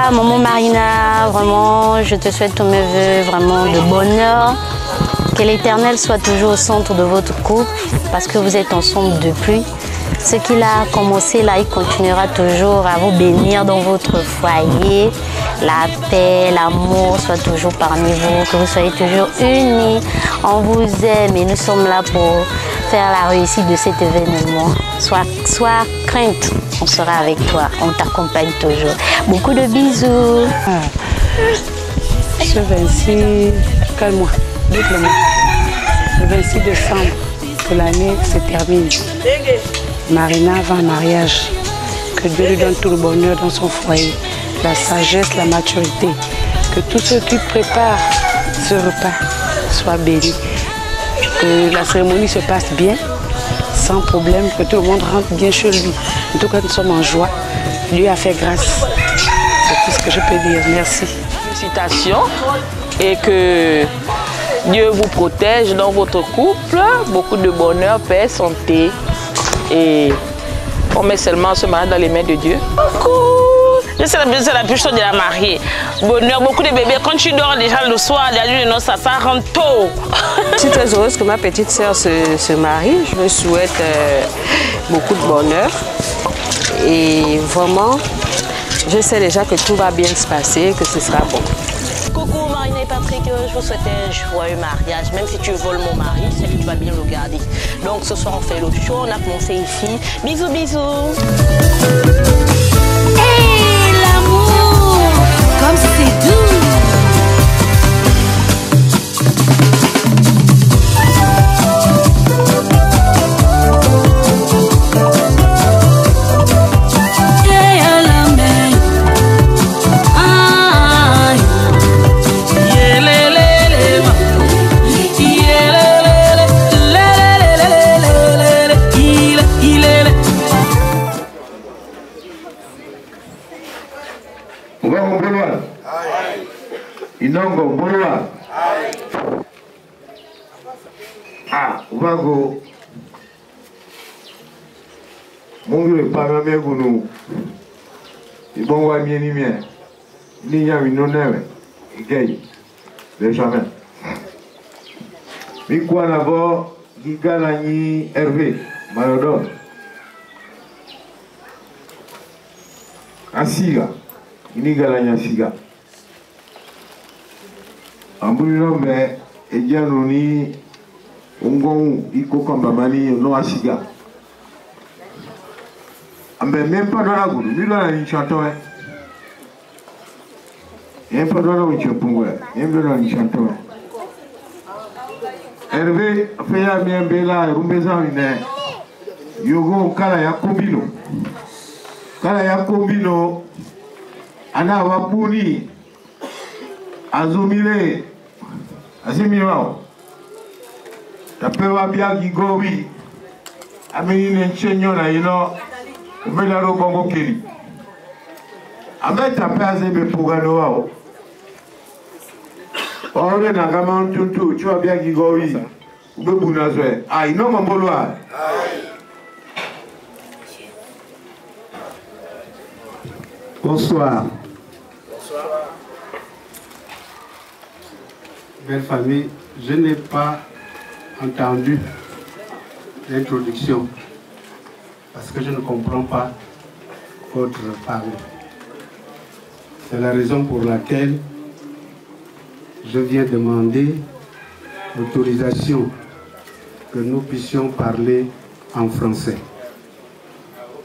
cas, maman Marina, vraiment, je te souhaite tous mes vœux, vraiment de bonheur. Que l'Éternel soit toujours au centre de votre couple, parce que vous êtes ensemble depuis. Ce qu'il a commencé là, il continuera toujours à vous bénir dans votre foyer. La paix, l'amour soit toujours parmi vous, que vous soyez toujours unis. On vous aime et nous sommes là pour faire la réussite de cet événement. Sois crainte, on sera avec toi, on t'accompagne toujours. Beaucoup de bisous. Ce 26, calme-moi, dites-le-moi. Le 26 décembre que l'année se termine. Marina va en mariage. Que Dieu lui donne tout le bonheur dans son foyer, la sagesse, la maturité. Que tous ceux qui préparent ce repas soient bénis. Que la cérémonie se passe bien, sans problème, que tout le monde rentre bien chez lui. En tout cas, nous sommes en joie. Dieu a fait grâce. C'est tout ce que je peux dire. Merci. Félicitations et que Dieu vous protège dans votre couple. Beaucoup de bonheur, paix, santé. Et on met seulement ce mariage dans les mains de Dieu. C'est la plus chaude de la mariée. Bonheur, beaucoup de bébés. Quand tu dors déjà le soir, la nuit de noces, ça rentre tôt. Je suis très heureuse que ma petite sœur se marie. Je lui souhaite beaucoup de bonheur. Et vraiment, je sais déjà que tout va bien se passer, que ce sera bon. Coucou Marina et Patrick, je vous souhaite un joyeux mariage. Même si tu voles mon mari, c'est que tu vas bien le garder. Donc ce soir on fait le show, on a commencé ici. Bisous, bisous. Hey, l'amour, comme c'est doux. Inongo Bolwa. Ah, Wago. Mungu le parame gunu. Ibongwa mieni mien. Ni ya winonewe. Igei. Le jamais. Mikwa nabo gigala ni Hervé Malodon. Asiga. Inigala ni asiga. Ambulino me ejano ni ungon iko kamba mani no asiga. Ambe même pas dans la goule, lui là il chante ouais. Même pas dans la chapungwe, même dans la chante ouais. Hervé fait ya bien bela rumbeza ine. Yogo kala ya kombino. Kala ya kombino ana wapuni azumile Azimiwao tapewa bia gigowi amini nchenyo na ino umela robongo kili ameta paze be pugano wao ore na gama ntuntu chwa bia gigowi ubebuna zwe ino mambolwa Bonsoir. Belle famille, je n'ai pas entendu l'introduction parce que je ne comprends pas votre parole. C'est la raison pour laquelle je viens demander l'autorisation que nous puissions parler en français,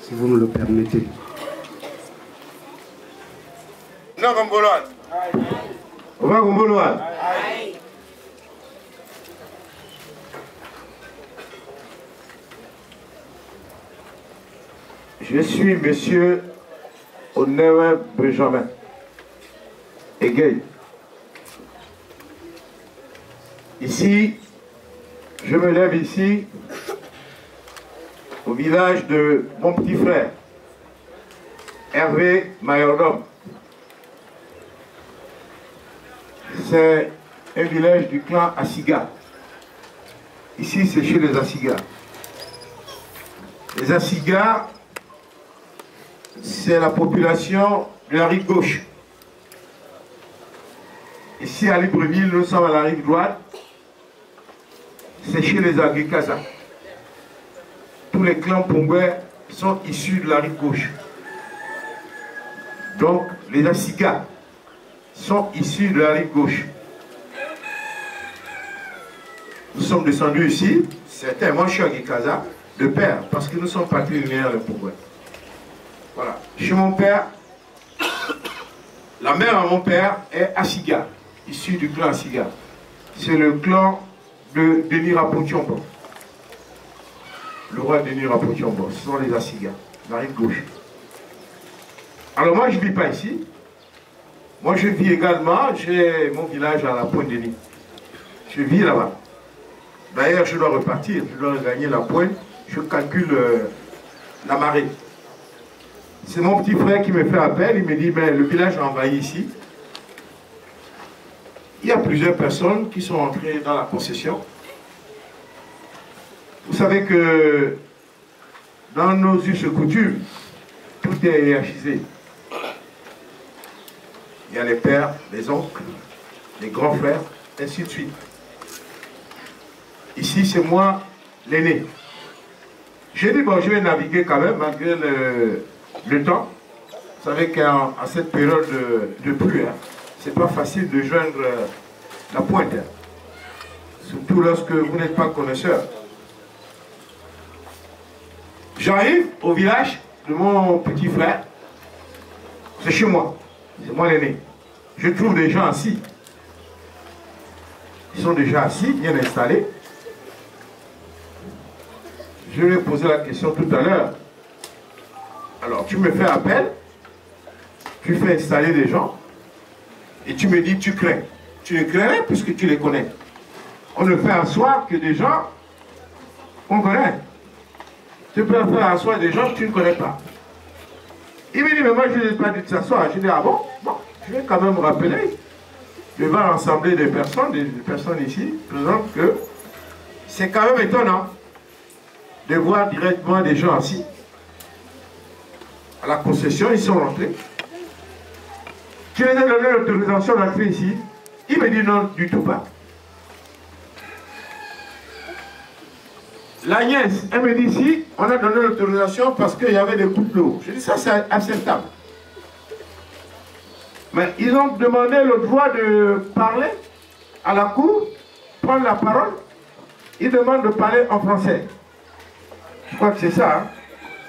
si vous me le permettez. Non, Gombolouane. Je suis monsieur Onewe Benjamin Egei. Ici, je me lève ici, au village de mon petit frère, Hervé Mayordom. C'est un village du clan Asiga. Ici, c'est chez les Asiga. Les Asiga, c'est la population de la rive gauche Ici à Libreville, nous sommes à la rive droite. C'est chez les Agri-Kaza. Tous les clans Pongwe sont issus de la rive gauche. Donc, les Asiga sont issus de la rive gauche. Nous sommes descendus ici, certains, moi je suis Agri-Kaza, de père, parce que nous sommes patrilinéaires de Pongwe. Voilà. Chez mon père, la mère de mon père est Asiga, issue du clan Asiga. C'est le clan de Denis Rapotiombo. Le roi Denis Rapotiombo, ce sont les Asiga, la rive gauche. Alors moi je ne vis pas ici. Moi je vis également, j'ai mon village à la Pointe-Denis. Je vis là-bas. D'ailleurs je dois repartir, je dois gagner la Pointe. Je calcule la marée. C'est mon petit frère qui me fait appel, il me dit, mais le village est envahi ici. Il y a plusieurs personnes qui sont entrées dans la concession. Vous savez que dans nos us et coutumes, tout est hiérarchisé. Il y a les pères, les oncles, les grands frères, ainsi de suite. Ici, c'est moi l'aîné. J'ai dit, bon, je vais naviguer quand même, malgré le temps. Vous savez qu'à cette période de pluie, hein, c'est pas facile de joindre la pointe. Hein. Surtout lorsque vous n'êtes pas connaisseur. J'arrive au village de mon petit frère. C'est chez moi. C'est moi l'aîné. Je trouve des gens assis. Ils sont déjà assis, bien installés. Je lui ai posé la question tout à l'heure. Alors, tu me fais appel, tu fais installer des gens, et tu me dis, tu crains. Tu les crains puisque tu les connais. On ne fait asseoir que des gens qu'on connaît. Tu peux faire asseoir des gens que tu ne connais pas. Il me dit, mais moi je n'ai pas dit de s'asseoir. Je dis, ah bon? Bon, je vais quand même rappeler devant l'assemblée des personnes ici, présentes, que c'est quand même étonnant de voir directement des gens assis. À la concession, ils sont rentrés. Tu les as donné l'autorisation d'entrer ici? Il me dit non, du tout pas. La nièce, elle me dit si, on a donné l'autorisation parce qu'il y avait des coups d'eau. Je dis ça, c'est acceptable. Mais ils ont demandé le droit de parler à la cour, prendre la parole. Ils demandent de parler en français. Je crois que c'est ça, hein?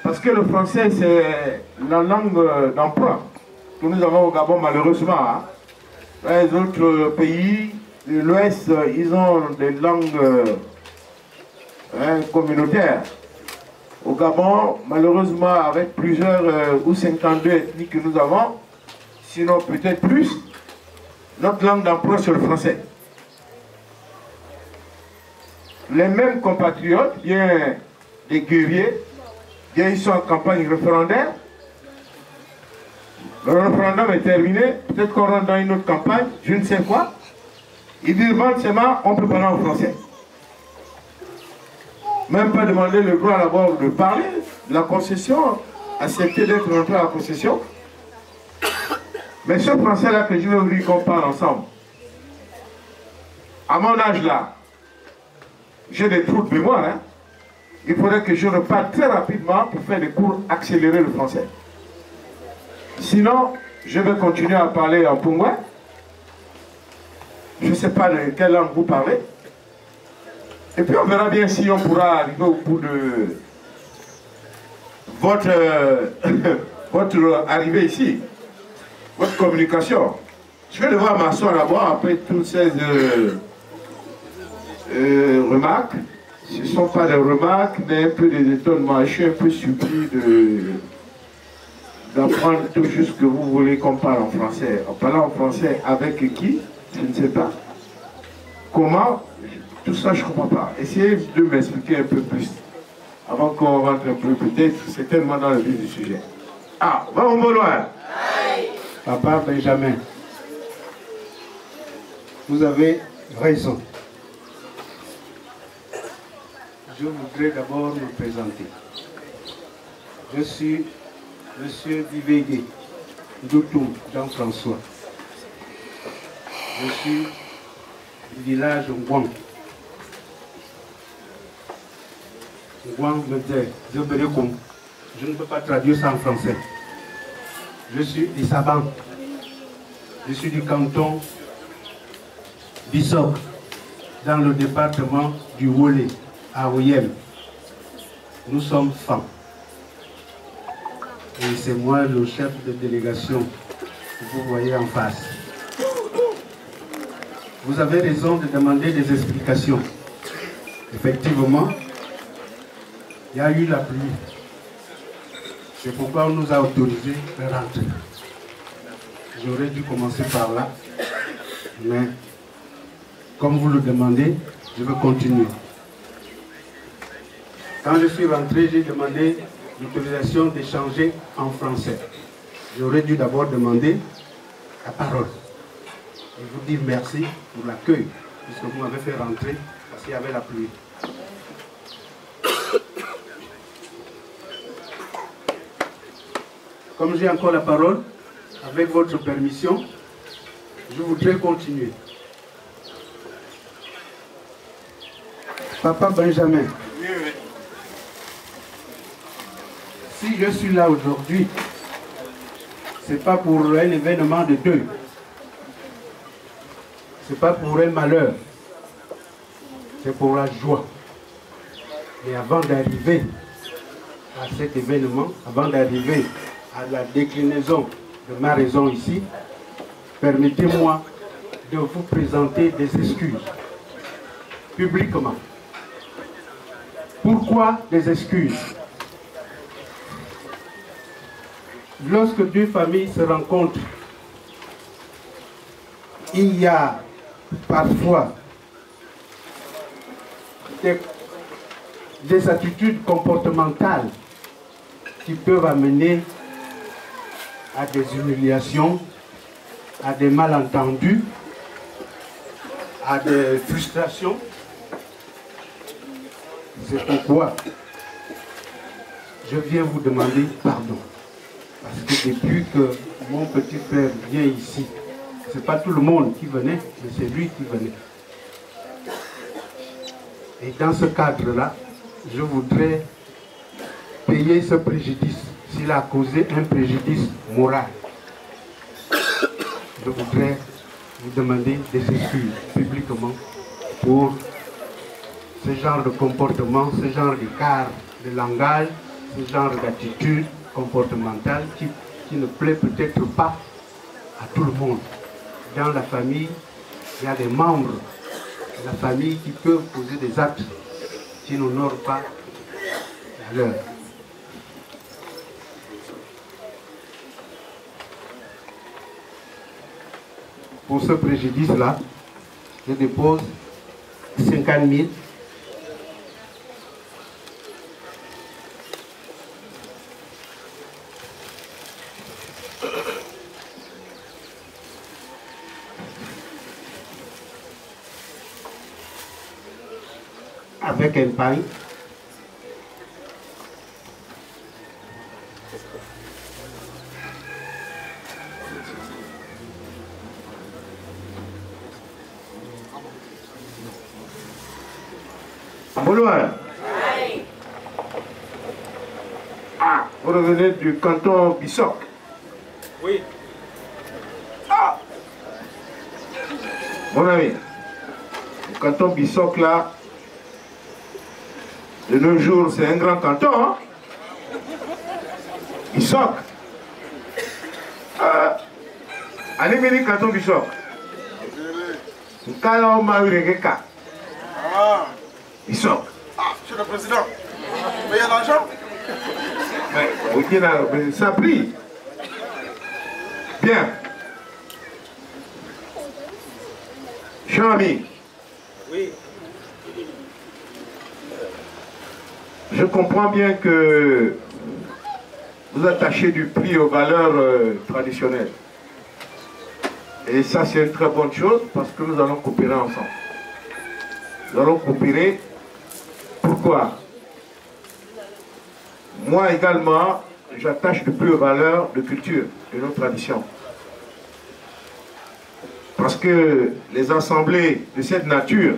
Parce que le français, c'est la langue d'emploi que nous avons au Gabon, malheureusement. Hein. Les autres pays de l'Ouest, ils ont des langues communautaires. Au Gabon, malheureusement, avec plusieurs ou 52 ethnies que nous avons, sinon peut-être plus, notre langue d'emploi, c'est le français. Les mêmes compatriotes, bien des guerriers, bien ils sont en campagne référendaire. Le référendum est terminé, peut-être qu'on rentre dans une autre campagne, je ne sais quoi. Ils demandent seulement, on peut parler en français. Même pas demander le droit d'abord de parler, de la concession, accepter d'être rentré à la concession. Mais ce français-là que je vais vous dire qu'on parle ensemble, à mon âge là, j'ai des trous de mémoire, hein. Il faudrait que je reparte très rapidement pour faire des cours accélérés de français. Sinon, je vais continuer à parler en pongwa. Je ne sais pas de quelle langue vous parlez. Et puis on verra bien si on pourra arriver au bout de votre, votre arrivée ici, votre communication. Je vais devoir m'asseoir d'abord après toutes ces remarques. Ce ne sont pas des remarques, mais un peu des étonnements. Je suis un peu surpris d'apprendre tout juste que vous voulez qu'on parle en français. En parlant en français avec qui? Je ne sais pas. Comment? Tout ça, je ne comprends pas. Essayez de m'expliquer un peu plus. Avant qu'on rentre un peu, peut-être, c'est tellement dans le vif du sujet. Ah, vamos loin. Papa Benjamin, vous avez raison. Je voudrais d'abord me présenter. Je suis M. Vivégué Doutou Jean-François. Je suis du village Ngwang. Ngwang me dit, je ne peux pas traduire ça en français. Je suis Issaban. Je suis du canton Bissok, dans le département du Wolé, à Oyem. Nous sommes femmes. Et c'est moi le chef de délégation que vous voyez en face. Vous avez raison de demander des explications. Effectivement, il y a eu la pluie. C'est pourquoi on nous a autorisé de rentrer. J'aurais dû commencer par là, mais comme vous le demandez, je vais continuer. Quand je suis rentré, j'ai demandé l'autorisation d'échanger en français. J'aurais dû d'abord demander la parole. Je vous dis merci pour l'accueil, puisque vous m'avez fait rentrer parce qu'il y avait la pluie. Comme j'ai encore la parole, avec votre permission, je voudrais continuer. Papa Benjamin, si je suis là aujourd'hui, ce n'est pas pour un événement de deuil. Ce n'est pas pour un malheur. C'est pour la joie. Et avant d'arriver à cet événement, avant d'arriver à la déclinaison de ma raison ici, permettez-moi de vous présenter des excuses publiquement. Pourquoi des excuses? Lorsque deux familles se rencontrent, il y a parfois des attitudes comportementales qui peuvent amener à des humiliations, à des malentendus, à des frustrations. C'est pourquoi je viens vous demander pardon. Parce que depuis que mon petit frère vient ici, ce n'est pas tout le monde qui venait, mais c'est lui qui venait. Et dans ce cadre-là, je voudrais payer ce préjudice, s'il a causé un préjudice moral. Je voudrais vous demander des excuses publiquement pour ce genre de comportement, ce genre d'écart de langage, ce genre d'attitude comportementale qui ne plaît peut-être pas à tout le monde. Dans la famille, il y a des membres de la famille qui peuvent poser des actes qui n'honorent pas la leur. Pour ce préjudice-là, je dépose 50 000. Avec un pain. Bouloir. Ah, vous revenez du canton Bissok. Oui. Ah, mon ami, le canton Bissok là, de nos jours, c'est un grand canton, hein? Bissok. Allez, canton Bissok. Quand on m'a eu les cas. Bissok. Ah, monsieur le président, mais il y a l'argent. Mais ça a pris. Bien. Cher ami. Oui. Je comprends bien que vous attachez du prix aux valeurs traditionnelles. Et ça, c'est une très bonne chose parce que nous allons coopérer ensemble. Nous allons coopérer. Pourquoi? Moi également, j'attache du prix aux valeurs de culture, de nos traditions. Parce que les assemblées de cette nature,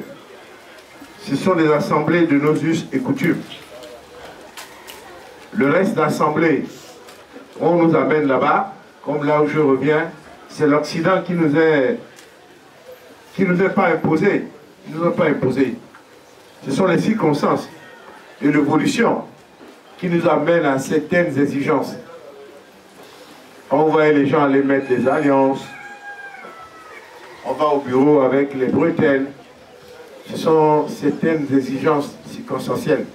ce sont des assemblées de nos us et coutumes. Le reste d'assemblées, on nous amène là-bas, comme là où je reviens, c'est l'Occident qui nous est pas imposé. Ils nous ont pas imposé. Ce sont les circonstances et l'évolution qui nous amènent à certaines exigences. On voyait les gens aller mettre des alliances. On va au bureau avec les bretelles. Ce sont certaines exigences circonstancielles.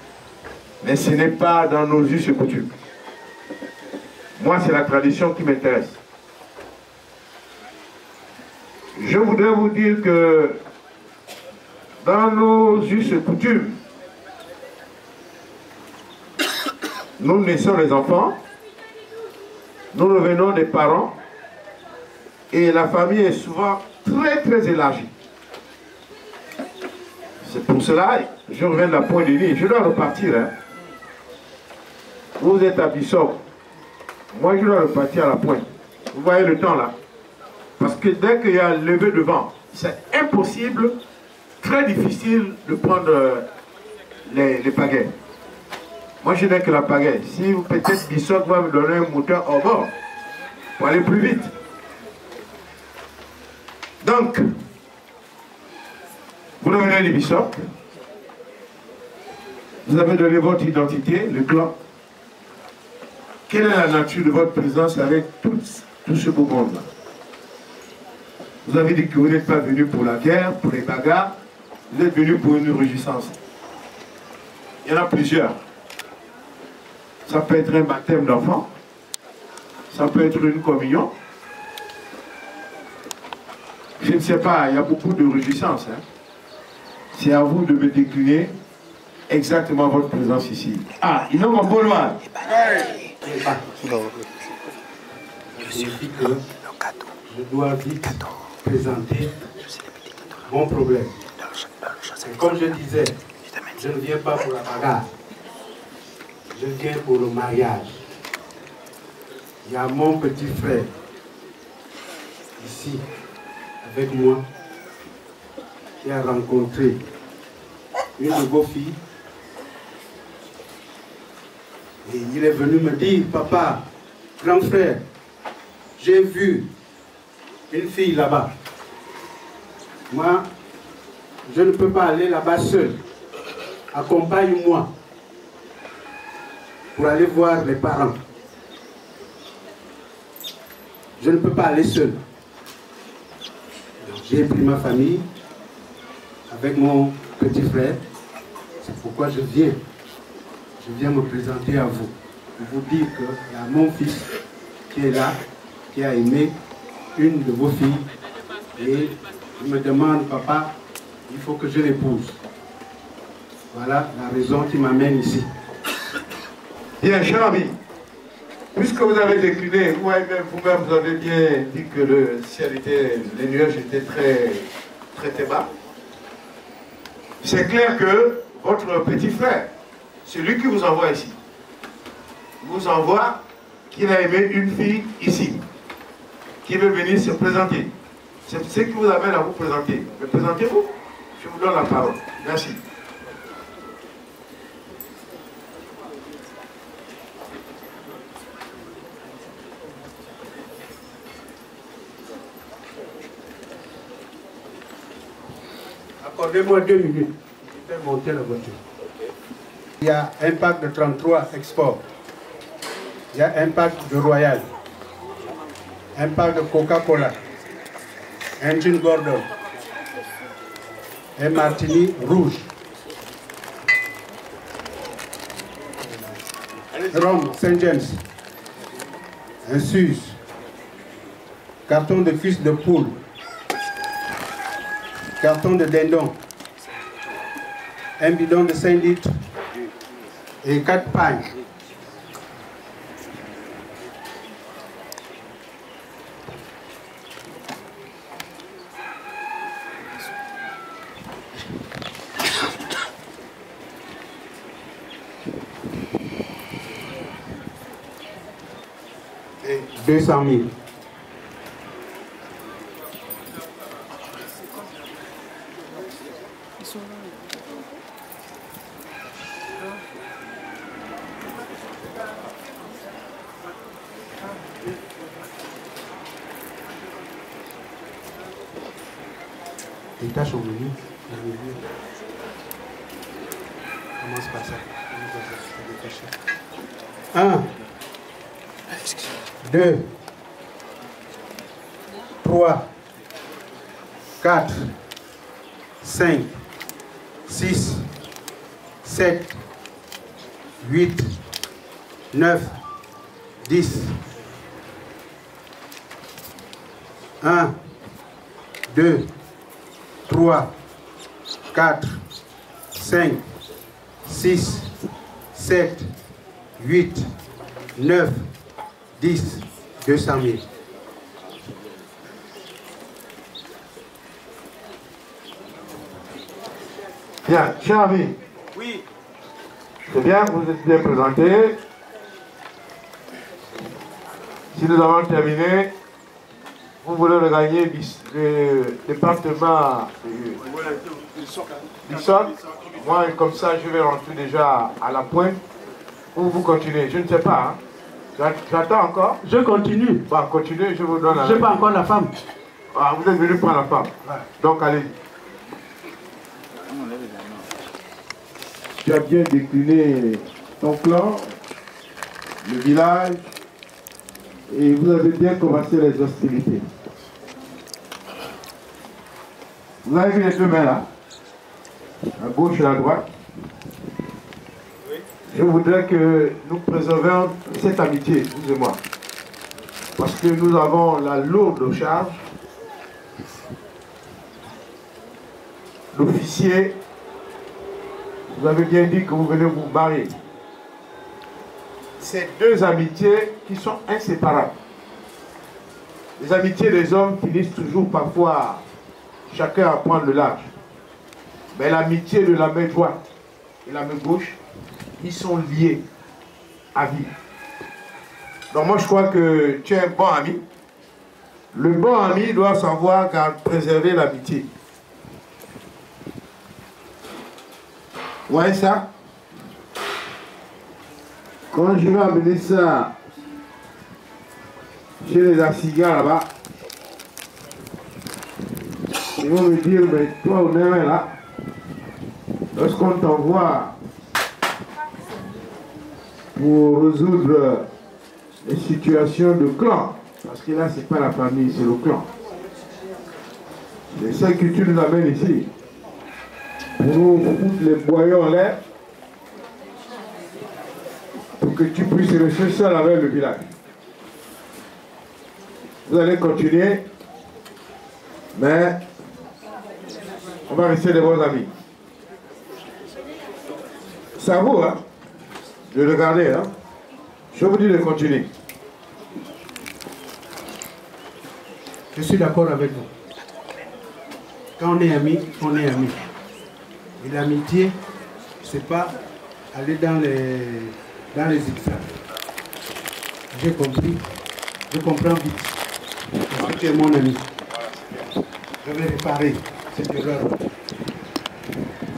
Mais ce n'est pas dans nos us et coutumes. Moi, c'est la tradition qui m'intéresse. Je voudrais vous dire que dans nos us et coutumes, nous naissons les enfants, nous revenons des parents, et la famille est souvent très très élargie. C'est pour cela, je reviens de la Pointe-de-Nuit, je dois repartir. Hein. Vous êtes à Bissau, moi je dois repartir à la Pointe. Vous voyez le temps là. Parce que dès qu'il y a levé de vent, c'est impossible, très difficile de prendre les pagaies. Moi je n'ai que la pagaie. Si vous peut-être Bissau va me donner un moteur au bord pour aller plus vite. Donc, vous revenez de Bissau, vous avez donné votre identité, le clan. Quelle est la nature de votre présence avec tout ce beau monde-là? Vous avez dit que vous n'êtes pas venu pour la guerre, pour les bagarres, vous êtes venu pour une réjouissance. Il y en a plusieurs. Ça peut être un baptême d'enfant, ça peut être une communion. Je ne sais pas, il y a beaucoup de réjouissance. Hein. C'est à vous de me décliner exactement votre présence ici. Ah, il y a mon beau loin. Je dis que je dois vite présenter mon problème. Et comme je disais, je ne viens pas pour la bagarre. Je viens pour le mariage. Il y a mon petit frère ici avec moi qui a rencontré une de vos filles. Et il est venu me dire, papa, grand frère, j'ai vu une fille là-bas. Moi, je ne peux pas aller là-bas seul. Accompagne-moi pour aller voir les parents. Je ne peux pas aller seul. J'ai pris ma famille avec mon petit frère. C'est pourquoi je viens. Je viens me présenter à vous. Pour vous dire qu'il y a mon fils qui est là, qui a aimé une de vos filles. Et il me demande, papa, il faut que je l'épouse. Voilà la raison qui m'amène ici. Bien, cher ami, puisque vous avez décliné, vous-même vous avez bien dit que le ciel était, les nuages étaient très, très bas. C'est clair que votre petit frère, celui qui vous envoie ici, vous envoie qu'il a aimé une fille ici, qui veut venir se présenter. C'est ce qui vous amène à vous présenter. Mais présentez-vous. Je vous donne la parole. Merci. Accordez-moi 2 minutes. Je vais monter la voiture. Il y a un pack de 33 export. Il y a un pack de Royal. Un pack de Coca-Cola. Un gin Gordon. Un martini rouge. Rhum Saint James. Un Suze. Carton de cuisse de poule. Carton de dindon. Un bidon de 5 litres. Et 4 pailles. Et 200 000. Les tâches sont venues. Commence par ça. 1, 2, 3, 4, 5, 6, 7, 8, 9, 10. 1, 2, 3, 4, 5, 6, 7, 8, 9, 10, 200 000. Bien, cher ami. Oui. C'est bien, vous êtes bien présenté. Si nous avons terminé, vous voulez regagner le département du sol. Moi, comme ça, je vais rentrer déjà à la pointe. Ou vous continuez, je ne sais pas. Hein. J'attends encore. Je continue. Bon, continuez, je vous donne la... Je n'ai pas encore la femme. Ah, vous êtes venu prendre la femme. Ouais. Donc, allez. Tu as bien décliné ton clan, le village, et vous avez bien commencé les hostilités. Vous avez vu les deux mains là, à gauche et à droite. Je voudrais que nous préservions cette amitié, vous et moi. Parce que nous avons la lourde charge l'officier. Vous avez bien dit que vous venez vous marier. C'est deux amitiés qui sont inséparables. Les amitiés des hommes finissent toujours parfois chacun à prendre le large. Mais l'amitié de la main droite et la main gauche, ils sont liés à vie. Donc moi je crois que tu es un bon ami. Le bon ami doit savoir qu'à préserver l'amitié. Vous voyez ça? Quand je vais amener ça chez les Assigas là-bas, ils vont me dire, mais toi on est là, lorsqu'on t'envoie pour résoudre les situations de clan, parce que là c'est pas la famille, c'est le clan. C'est ça que tu nous amènes ici. Pour nous foutre les boyaux en l'air, pour que tu puisses rester seul avec le village. Vous allez continuer, mais on va rester des bons amis. C'est à vous, hein, de regarder, hein. Je vous dis de continuer. Je suis d'accord avec vous. Quand on est amis, on est amis. Et l'amitié, c'est pas aller dans les zigzags. J'ai compris, je comprends vite. Parce que tu es mon ami. Je vais réparer cette erreur.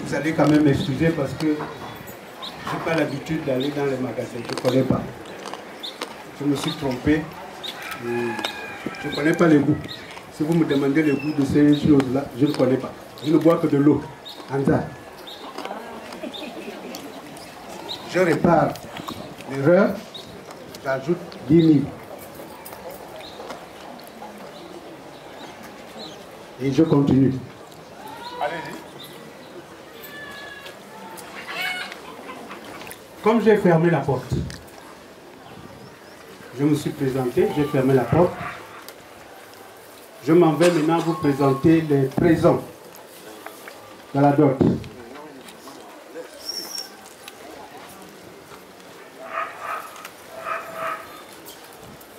Vous allez quand même m'excuser parce que je n'ai pas l'habitude d'aller dans les magasins. Je ne connais pas. Je me suis trompé. Je ne connais pas les goûts. Si vous me demandez le goût de ces choses-là, je ne connais pas. Je ne bois que de l'eau. Anza. Je répare l'erreur, j'ajoute 10 000. Et je continue. Allez-y. Comme j'ai fermé la porte, je me suis présenté, j'ai fermé la porte. Je m'en vais maintenant vous présenter les présents de la dot.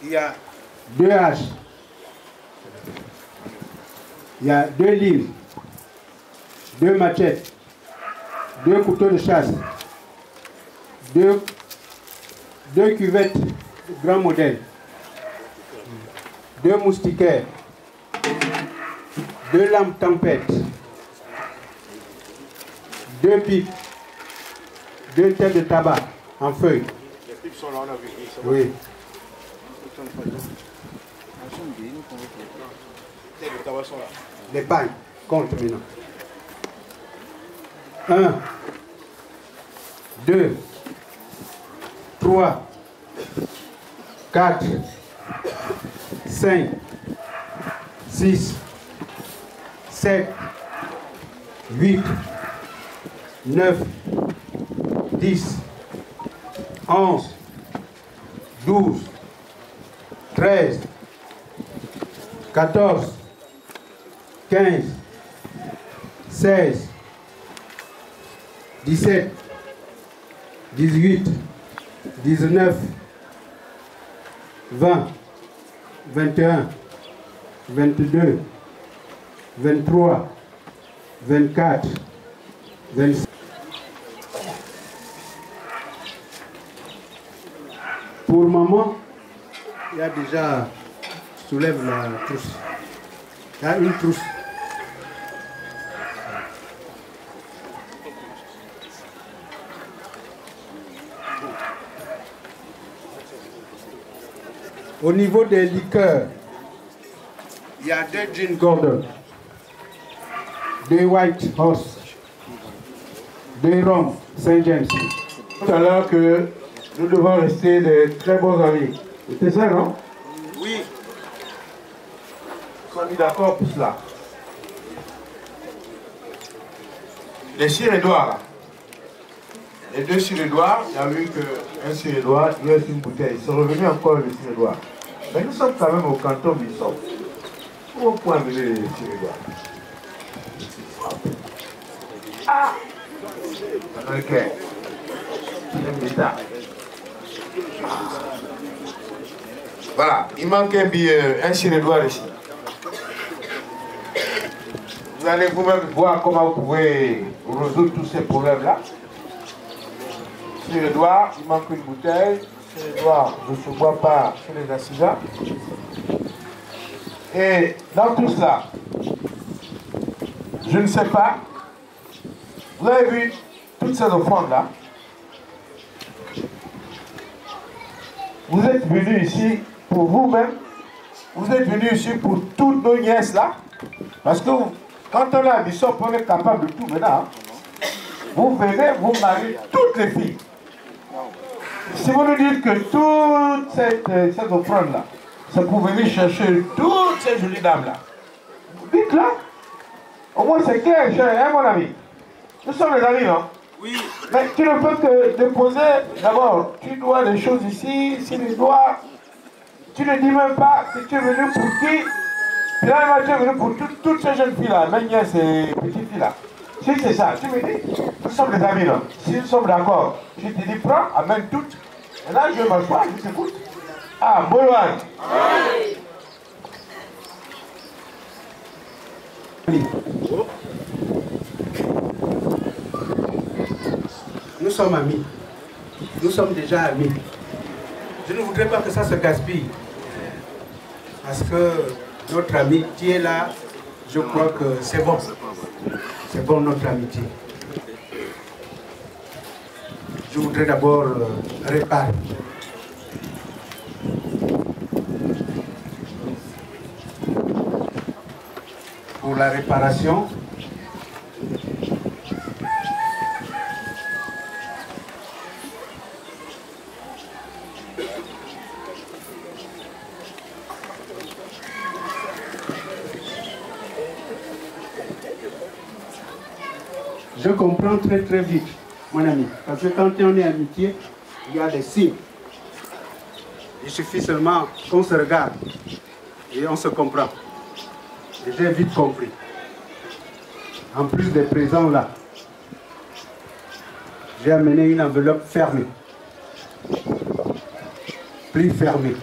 Il y a 2 haches, il y a 2 livres, 2 machettes, 2 couteaux de chasse, 2 cuvettes grand modèle, 2 moustiquaires, 2 lampes tempête, 2 pipes, 2 têtes de tabac en feuilles. Les pipes sont là, on a vu. Oui. Les tabacs sont là. Les pagnes. Compte maintenant. 1, 2, 3, 4, 5, 6, 7, 8, 9, 10, 11, 12, 13, 14, 15, 16, 17, 18, 19, 20, 21, 22, 23, 24, 25. Pour maman, il y a déjà, soulève la trousse. Il y a une trousse. Au niveau des liqueurs, il y a 2 gin Gordon, 2 White Horse, 2 rhum Saint James. Tout à l'heure que nous devons rester des très bons amis. C'est ça, non? Oui. On est d'accord pour cela. Les Suédois, là. Les 2 Suédois, il y a eu qu'un Suédois, il reste une bouteille. Ils sont revenus encore les Suédois. Mais nous sommes quand même au canton Bissau. Où on peut amener les Suédois? Ah! Ok. Voilà, il manque un billet, un Suédois ici. Vous allez vous-même voir comment vous pouvez résoudre tous ces problèmes-là. Suédois, il manque une bouteille. Suédois ne se boit pas chez les assisants. Et dans tout cela, je ne sais pas, vous avez vu toutes ces offrandes-là. Vous êtes venus ici pour vous-même. Vous êtes venus ici pour toutes nos nièces-là. Parce que quand on est à Bissau, on est capable de tout maintenant. Vous venez, vous mariez toutes les filles. Si vous nous dites que toute cette offrande-là, c'est pour venir chercher toutes ces jolies dames-là, dites-là. Au moins c'est clair, hein, mon ami. Nous sommes les amis, non? Oui. Mais tu ne peux que déposer, d'abord, tu dois des choses ici, si tu dois, tu ne dis même pas que tu es venu pour qui. Finalement, tu es venu pour toutes ces jeunes filles-là, même nièces et petites filles-là. Si c'est ça, tu me dis, nous sommes des amis, non? Si nous sommes d'accord, je te dis, prends, amène toutes. Et là, je vais m'asseoir, je t'écoute. Ah, Bolouane. Oui. Nous sommes amis. Nous sommes déjà amis. Je ne voudrais pas que ça se gaspille. Parce que notre amitié là, je crois que c'est bon. C'est bon notre amitié. Je voudrais d'abord réparer. Pour la réparation, je comprends très très vite, mon ami, parce que quand on est amitié, il y a des signes. Il suffit seulement qu'on se regarde et on se comprend. Et j'ai vite compris. En plus des présents là, j'ai amené une enveloppe fermée. Plus fermée.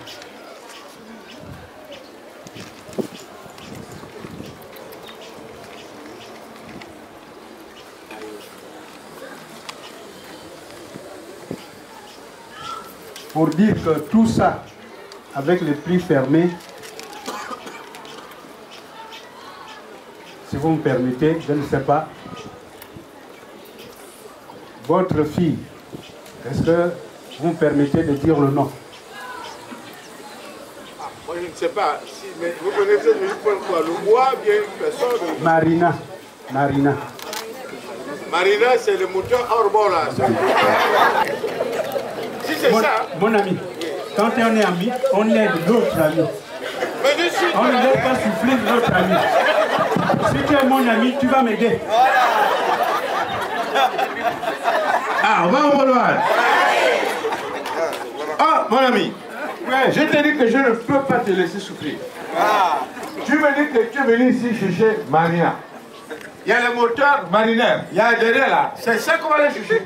Pour dire que tout ça, avec les plis fermés, si vous me permettez, je ne sais pas, votre fille, est-ce que vous me permettez de dire le nom? Moi je ne sais pas. Si, mais vous connaissez le point quoi? Le bois, bien une personne. Marina. Marina. Marina, c'est le moteur hors bord là. Si c'est ça. Mon ami, quand on est amis, on aide l'autre ami. On ne laisse pas souffler l'autre ami. Si tu es mon ami, tu vas m'aider. Ah, on va au boulevard. Ah, mon ami, ouais, je t'ai dit que je ne peux pas te laisser souffrir. Tu me dis que tu es venu ici chercher Marina. Il y a le moteur marinaire. Il y a derrière là. C'est ça qu'on va aller chercher.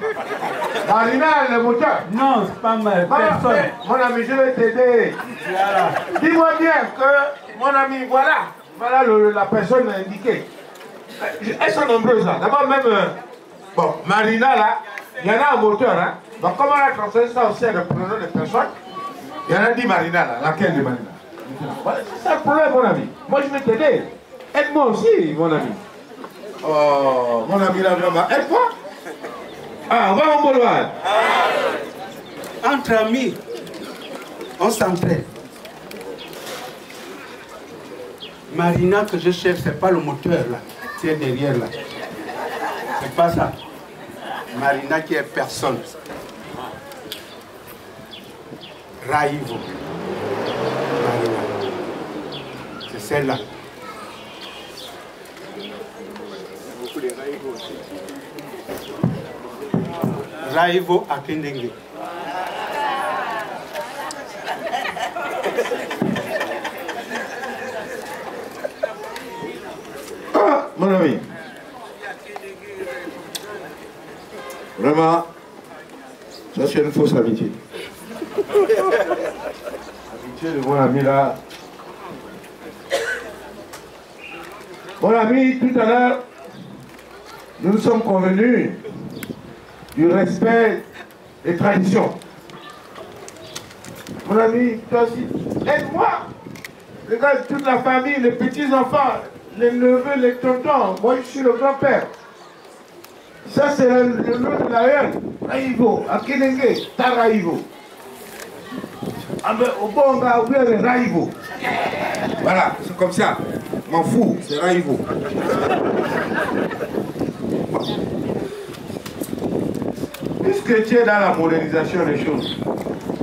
Marina, le moteur. Non, c'est pas mal. Personne. Mon ami, je vais t'aider. Voilà. Dis-moi bien que, mon ami, voilà. Voilà la personne indiquée. Elles sont nombreuses là. D'abord même, bon, Marina là, il y en a un moteur. Hein. Donc comment on a transféré ça aussi à le pronom de personnes? Il y en a 10 Marina là. Laquelle de Marina? Voilà, c'est ça le problème, mon ami. Moi, je vais t'aider. Aide-moi aussi, mon ami. Oh, mon ami là, vraiment, aide-moi. Ah, on va au boulevard. Entre amis, on s'entraide. Marina que je cherche, c'est pas le moteur là, qui est derrière là. C'est pas ça. Marina qui est personne. Raïvo. Marina. C'est celle-là. Raïvo à Kendenge. Ah, mon ami. Vraiment, ça c'est une fausse amitié. Amitié de mon ami là. Mon ami, tout à l'heure, nous nous sommes convenus du respect des traditions. Mon ami, toi aussi, aide-moi. Regarde toute la famille, les petits-enfants, les neveux, les tontons. Moi, je suis le grand-père. Ça, c'est le nom de la reine. Raïvo, à Kenenge, Taraïvo. Au bon, on va ouvrir le Raïvo. Voilà, c'est comme ça. M'en fous, c'est Raïvo. Puisque tu es dans la modernisation des choses,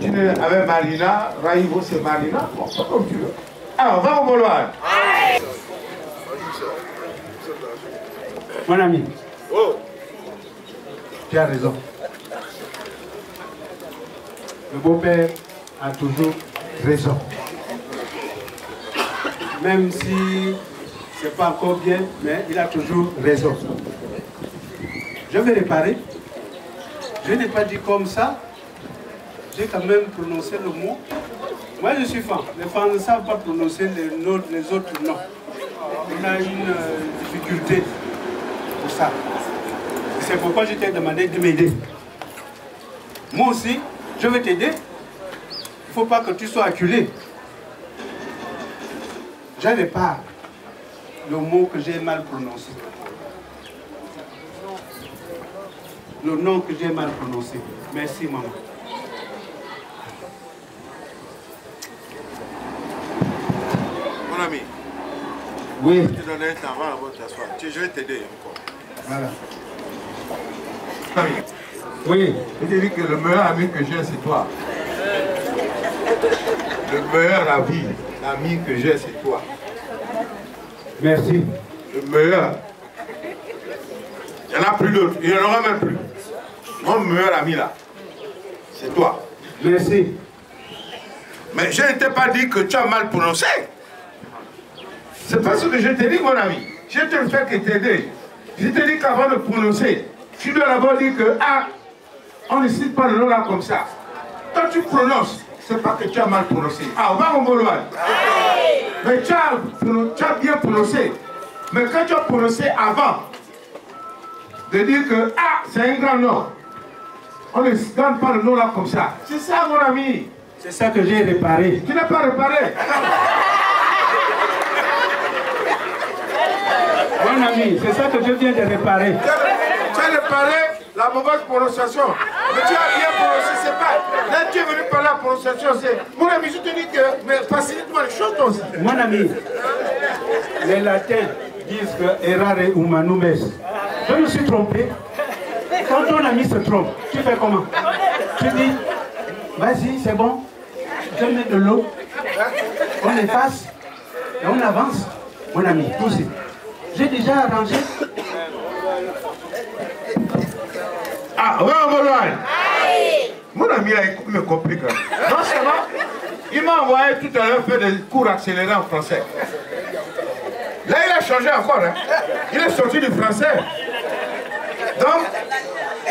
tu es avec Marina, Raïvo c'est Marina, bon, comme tu veux. Alors, va au boulevard. Mon ami, Oh. tu as raison. Le beau-père a toujours raison. Même si c'est pas encore bien, mais il a toujours raison. Je vais réparer. Je n'ai pas dit comme ça. J'ai quand même prononcé le mot. Moi, je suis fan. Les fans ne savent pas prononcer les autres noms. On a une difficulté pour ça. C'est pourquoi je t'ai demandé de m'aider. Moi aussi, je vais t'aider. Il ne faut pas que tu sois acculé. Je répare le mot que j'ai mal prononcé. Le nom que j'ai mal prononcé. Merci, maman. Mon ami. Oui. Tu donnes un temps avant de t'asseoir. Je vais t'aider encore. Voilà. Ami, Oui. je te dis que le meilleur ami que j'ai, c'est toi. Le meilleur ami que j'ai, c'est toi. Merci. Le meilleur. Il n'y en a plus d'autres. Il n'y en aura même plus. Mon meilleur ami là, c'est toi. Merci. Mais je ne t'ai pas dit que tu as mal prononcé. C'est pas ce que je t'ai dit, mon ami. Je te le fais que t'aider. Je t'ai dit qu'avant de prononcer, tu dois d'abord dire que, ah, on ne cite pas le nom là comme ça. Quand tu prononces, c'est pas que tu as mal prononcé. Ah, on va au Moloan. Mais tu as bien prononcé. Mais quand tu as prononcé avant de dire que, ah, c'est un grand nom, on ne donne pas le nom là comme ça. C'est ça, mon ami. C'est ça que j'ai réparé. Tu n'as pas réparé. Mon ami, c'est ça que je viens de réparer. Tu as réparé la mauvaise prononciation. Mais tu as bien prononcé, c'est pas. Là, tu es venu par la prononciation, c'est. Mon ami, je te dis que. Mais facilite-moi les choses aussi. Mon ami, les latins disent que errare humanum est. Je me suis trompé. Quand ton ami se trompe, tu fais comment? Tu dis, vas-y, c'est bon, je mets de l'eau, on efface et on avance. Mon ami, poussez. J'ai déjà arrangé. Ah, ouais, mon ami, là, il me complique. Non seulement, il m'a envoyé tout à l'heure faire des cours accélérés en français. Là, il a changé encore. Hein. Il est sorti du français. Donc,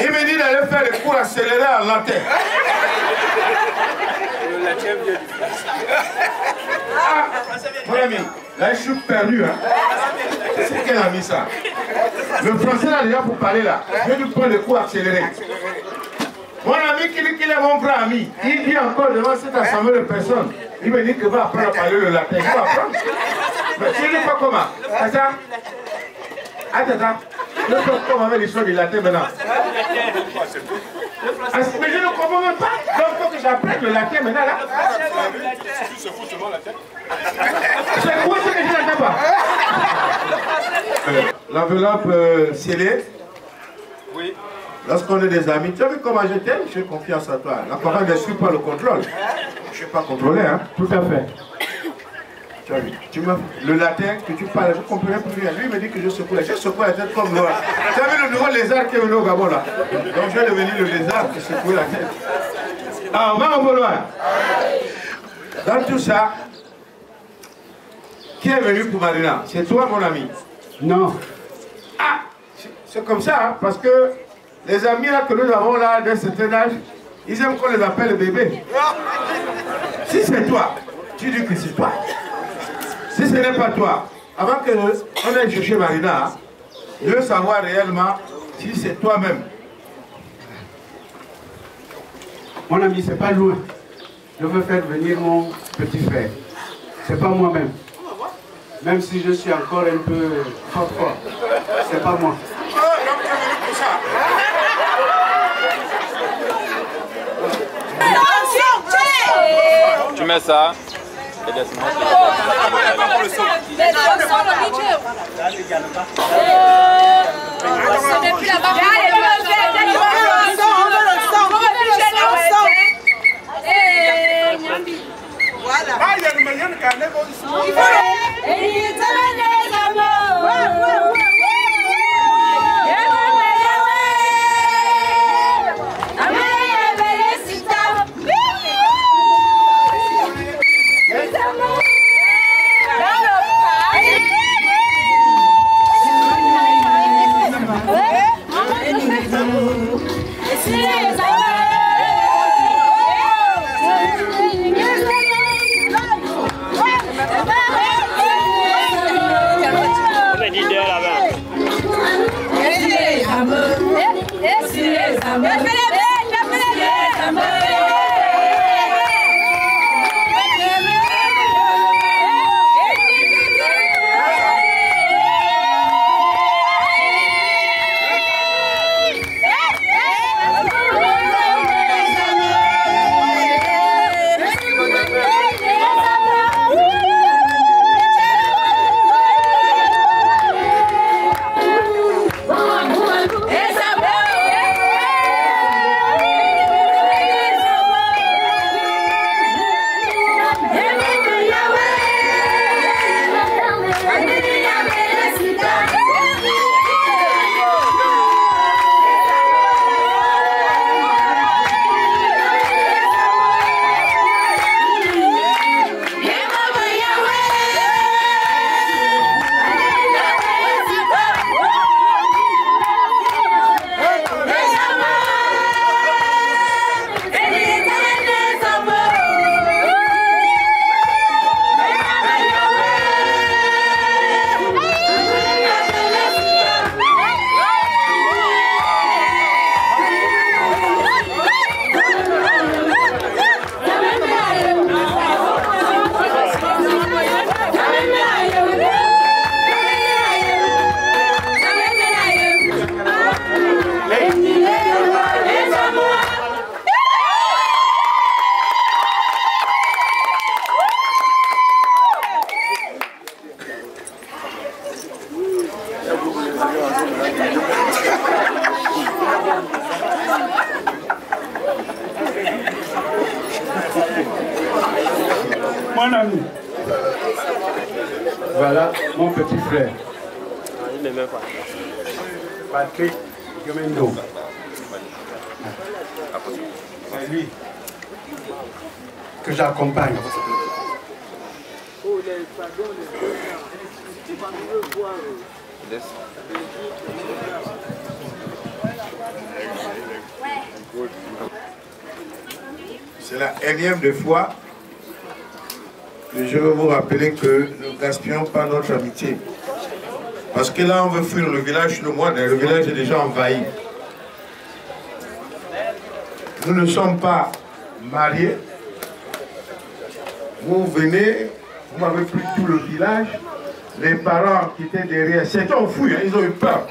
il me dit d'aller faire des cours accélérés en latin. Ah, mon ami, là, je suis perdu. Hein. C'est qui a mis ça? Le français, là, déjà, pour parler là, je vais lui prendre des cours accélérés. Mon ami qui dit qu'il est mon grand ami, il dit encore devant cette assemblée de personnes, il me dit qu'il va apprendre à parler le latin. Il va apprendre. Mais tu ne dis pas comment? Attends. Attends. Je ne sais pas comment avec l'histoire du latin maintenant. Mais je ne comprends même pas. Donc il faut que j'apprenne le latin maintenant là. C'est quoi ce que je n'entends pas? L'enveloppe scellée. Oui. Lorsqu'on est des amis, tu as vu comment je t'aime? J'ai confiance en toi. La parole ne suit pas le contrôle. Je ne suis pas contrôlé, hein? Tout à fait. Tu as vu, le latin que tu parles, je ne comprenais plus rien. Lui il me dit que je secoue la tête comme Noah. Tu as vu le nouveau lézard qui est venu au Gabon là? Donc je vais devenir le lézard qui secoue la tête. Ah, on va au Bolois. Dans tout ça, qui est venu pour Marina? C'est toi mon ami? Non. Ah, c'est comme ça, hein, parce que les amis là, que nous avons là d'un certain âge, ils aiment qu'on les appelle bébés. Si c'est toi, tu dis que c'est toi. Si ce n'est pas toi, avant qu'on aille chercher Marina, je veux savoir réellement si c'est toi-même. Mon ami, c'est pas loin. Je veux faire venir mon petit frère. C'est pas moi-même. Même si je suis encore un peu fort. C'est pas moi. Tu mets ça. Et laisse-moi. mon ami. Voilà mon petit frère. Patrick Gemendo. C'est lui que j'accompagne. C'est la énième de fois que je veux vous rappeler que ne gaspillons pas notre amitié. Parce que là, on veut fuir le village le mois, le village est déjà envahi. Nous ne sommes pas mariés. Vous venez, vous m'avez pris tout le village. Les parents qui étaient derrière, certains ont fui, hein, ils ont eu peur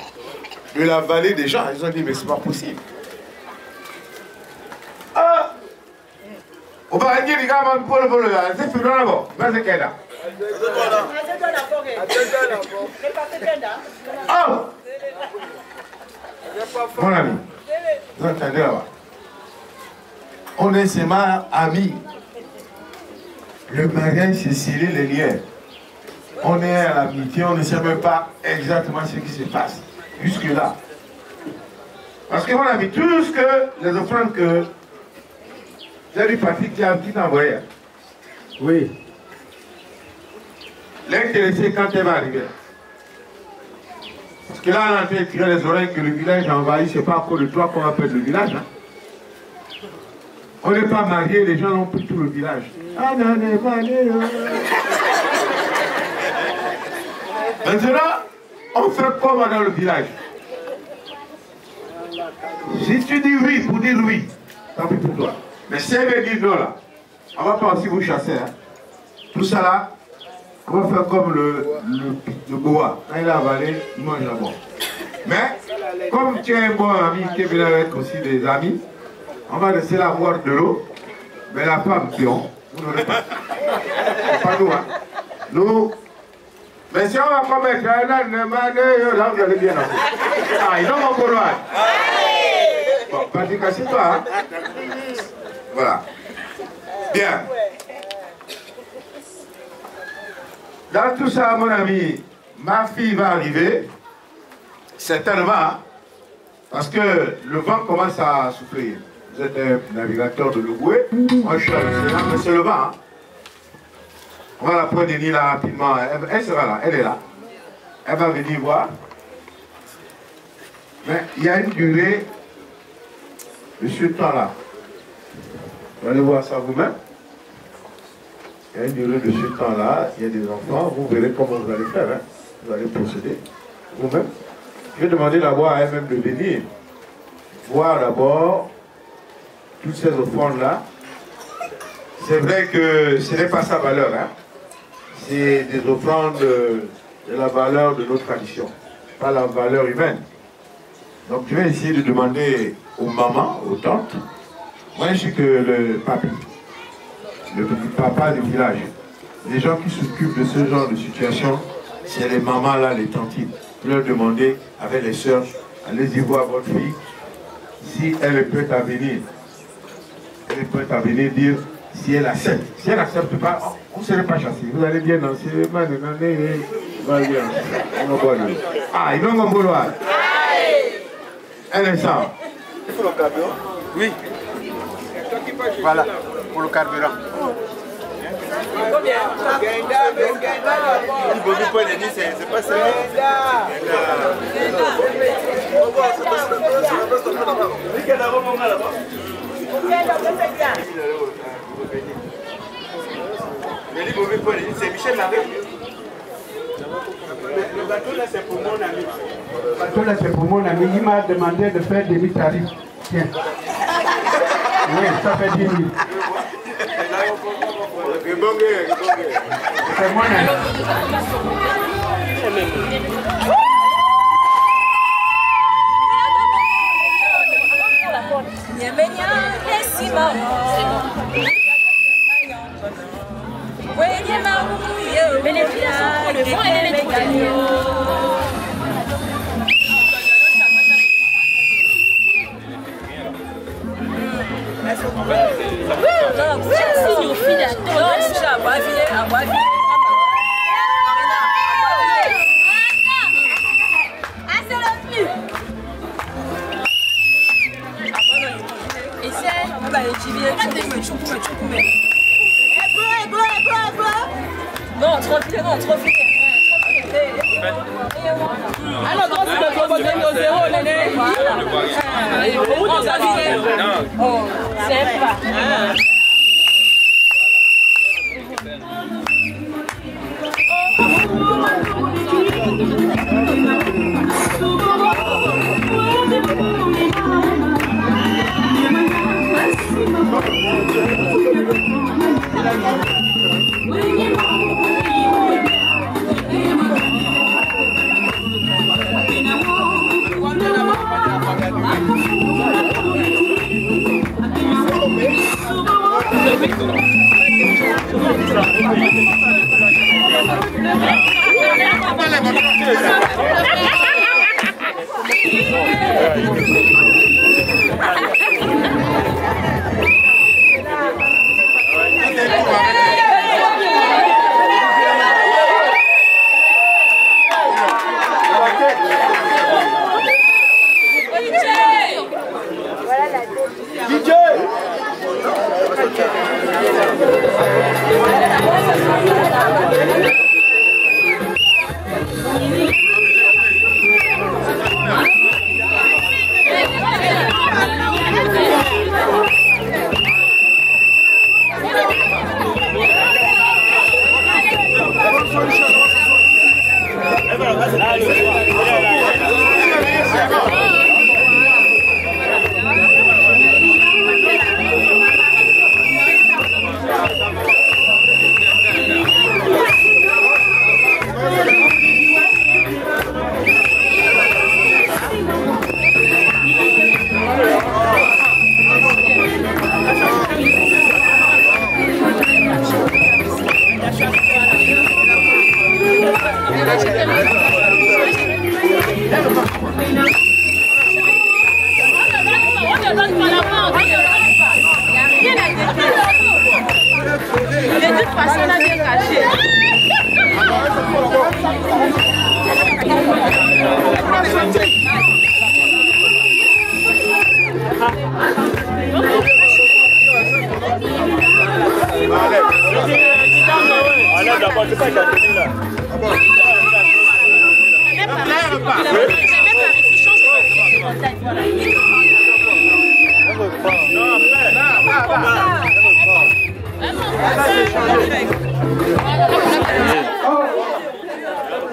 de la vallée des gens. Ils ont dit, mais c'est pas possible. Ah! On va dire, les gars, c'est plus loin là-bas. Vas-y, Keda. Oh! Mon ami, vous entendez là-bas? On est seulement amis. Le mariage, c'est sceller les liens. On est à l'amitié, on ne sait même pas exactement ce qui se passe. Jusque-là. Parce que mon ami, tout ce que les offrandes que j'ai du Patrick qui a un petit envoyé. Oui. L'intéressé quand elle va arriver. Parce que là, on est en train de tirer les oreilles que le village a envahi, c'est pas encore de toi qu'on va perdre le village. Hein. On n'est pas mariés, les gens ont pris tout le village. Ah non, non, non. Maintenant, on fait comme dans le village. Si tu dis oui pour dire oui, tant pis pour toi. Mais si elle veut dire non là, on va pas aussi vous chasser. Hein. Tout ça là, on va faire comme le boa. Quand il a avalé, il mange là-bas. Mais, comme tu es un bon ami qui est venu avec aussi des amis, on va laisser la boire de l'eau. Mais la femme, pion, vous n'aurez pas. C'est pas nous, hein. Nous, mais si on va commettre là, vous allez bien. Ah, ils ont mon couloir. Bon, pas de casser toi, hein. Voilà. Bien. Dans tout ça, mon ami, ma fille va arriver, certainement, hein, parce que le vent commence à souffler. Vous êtes un navigateur de l'Ougoué, moi je suis à l'océan, mais c'est le vent. Hein. On va la prendre Denis là rapidement, elle sera là, elle est là. Elle va venir voir. Mais il y a une durée de ce temps-là. Vous allez voir ça vous-même. Il y a une durée de ce temps-là, il y a des enfants, vous verrez comment vous allez faire, hein. Vous allez procéder vous-même. Je vais demander d'abord à elle-même de venir voir d'abord toutes ces offrandes-là. C'est vrai que ce n'est pas sa valeur, hein. C'est des offrandes de la valeur de nos traditions, pas la valeur humaine. Donc je vais essayer de demander aux mamans, aux tantes. Moi je sais que le papy, le petit papa du village, les gens qui s'occupent de ce genre de situation, c'est les mamans là, les tantines. Vous leur demandez avec les soeurs, allez-y voir votre fille, si elle est prête à venir. Elle est prête à venir dire si elle accepte. Si elle n'accepte pas, on ne serait pas chassé. Vous allez bien danser. Ah, il va m'en vouloir. Un instant. Il faut le carburant? Oui. Voilà, pour le carburant. Combien? C'est pas ça. C'est Michel Larré. Le bateau là c'est pour mon ami. Le bateau là c'est pour mon ami. Il m'a demandé de faire demi-tarif. Tiens. Oui, ça fait 10 000. C'est mon ami. Le vent et les Non, trop vite, non, trop vite. Ah non, trop vite, trop vite, au zéro, Néné. Oh, c'est pas.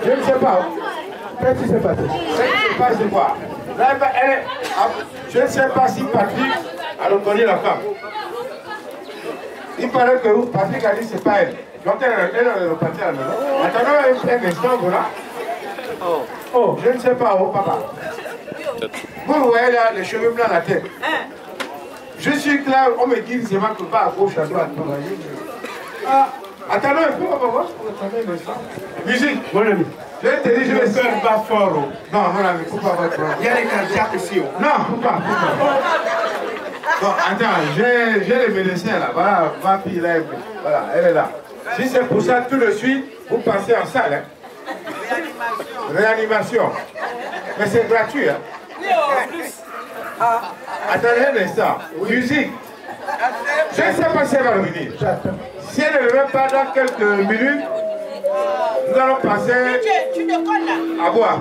Je ne sais pas. Qu'est-ce qui s'est passé? Je ne sais pas c'est quoi. Je ne sais pas si Patrick a reconnu la femme. Il paraît que Patrick a dit que ce n'est pas elle. Donc elle est repartie à la maison. Attendons un instant, voilà. Oh, je ne sais pas, oh papa. Vous voyez là les cheveux blancs à la tête. Je suis clair, on me dit seulement que pas à gauche, à droite. Ah, attendons un peu, on va voir. Attendez un instant. Musique, mon ami. Je te dis, je vais faire pas fort. Non, mon ami, faut pas votre. Il y a les cardiaques ici. Non, faut pas. Bon, attends, j'ai les médecins là. Voilà, ma fille là, voilà, elle est là. Si c'est pour ça, tout de suite, vous passez en salle. Hein. Réanimation. Mais c'est gratuit. Hein. Attendez un instant. Musique. Je ne sais pas si elle va revenir. Si elle ne revient pas dans quelques minutes, nous allons passer à boire.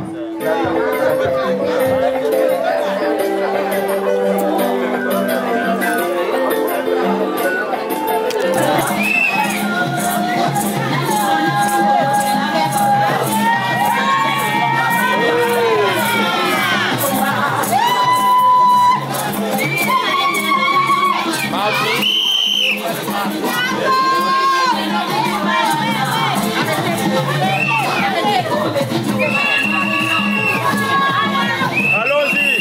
Allons-y.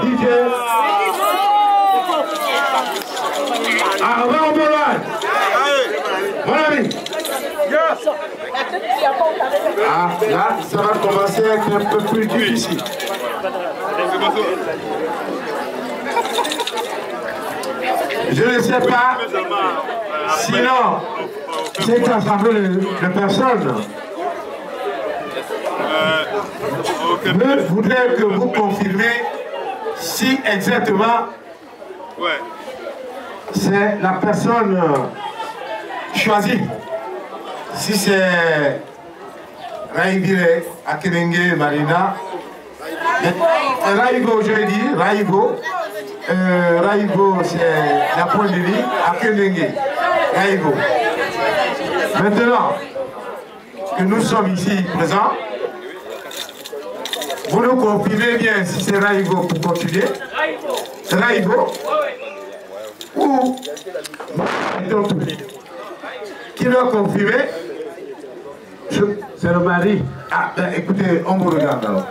DJ. Ah, on va au Moulin. Mon ami. Ah, là, ça va commencer à être un peu plus difficile. Je ne sais pas, sinon, cette assemblée de personnes voudrais que vous confirmez si exactement c'est la personne choisie. Si c'est Raïvire Akenenge Marina, Raïgo, je l'ai dit, Raïgo. Raïgo, c'est la pointe de ligne, Akenenge, Raïgo. Maintenant que nous sommes ici présents, vous nous confirmez bien si c'est Raïgo pour continuer. Raïgo ou qui doit confirmer? C'est le mari. Ah, ben écoutez, on vous regarde alors.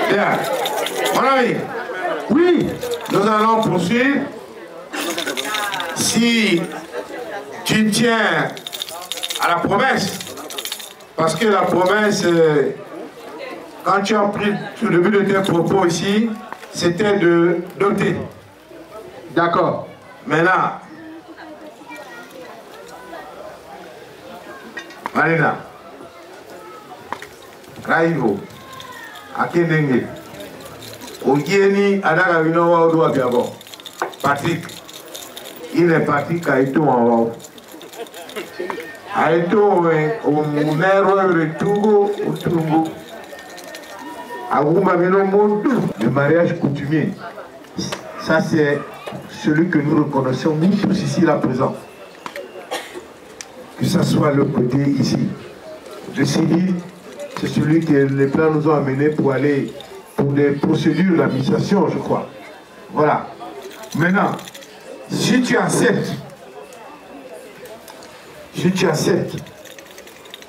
Bien. Mon ami, oui, nous allons poursuivre. Si tu tiens à la promesse, parce que la promesse, quand tu as pris tout le début de tes propos ici, c'était de doter. D'accord. Maintenant, Marina, Raïvo, Akenenge, Ogieni, Adara Vinoa Odoa Biabo, Patrick, il est parti Kaito en haut. Kaito au Mero Retugo, au Tungo. Le mariage coutumier, ça c'est celui que nous reconnaissons, nous tous ici là présents. Que ce soit le côté ici. Le civil, c'est celui que les plans nous ont amenés pour aller pour des procédures d'administration, je crois. Voilà. Maintenant, si tu acceptes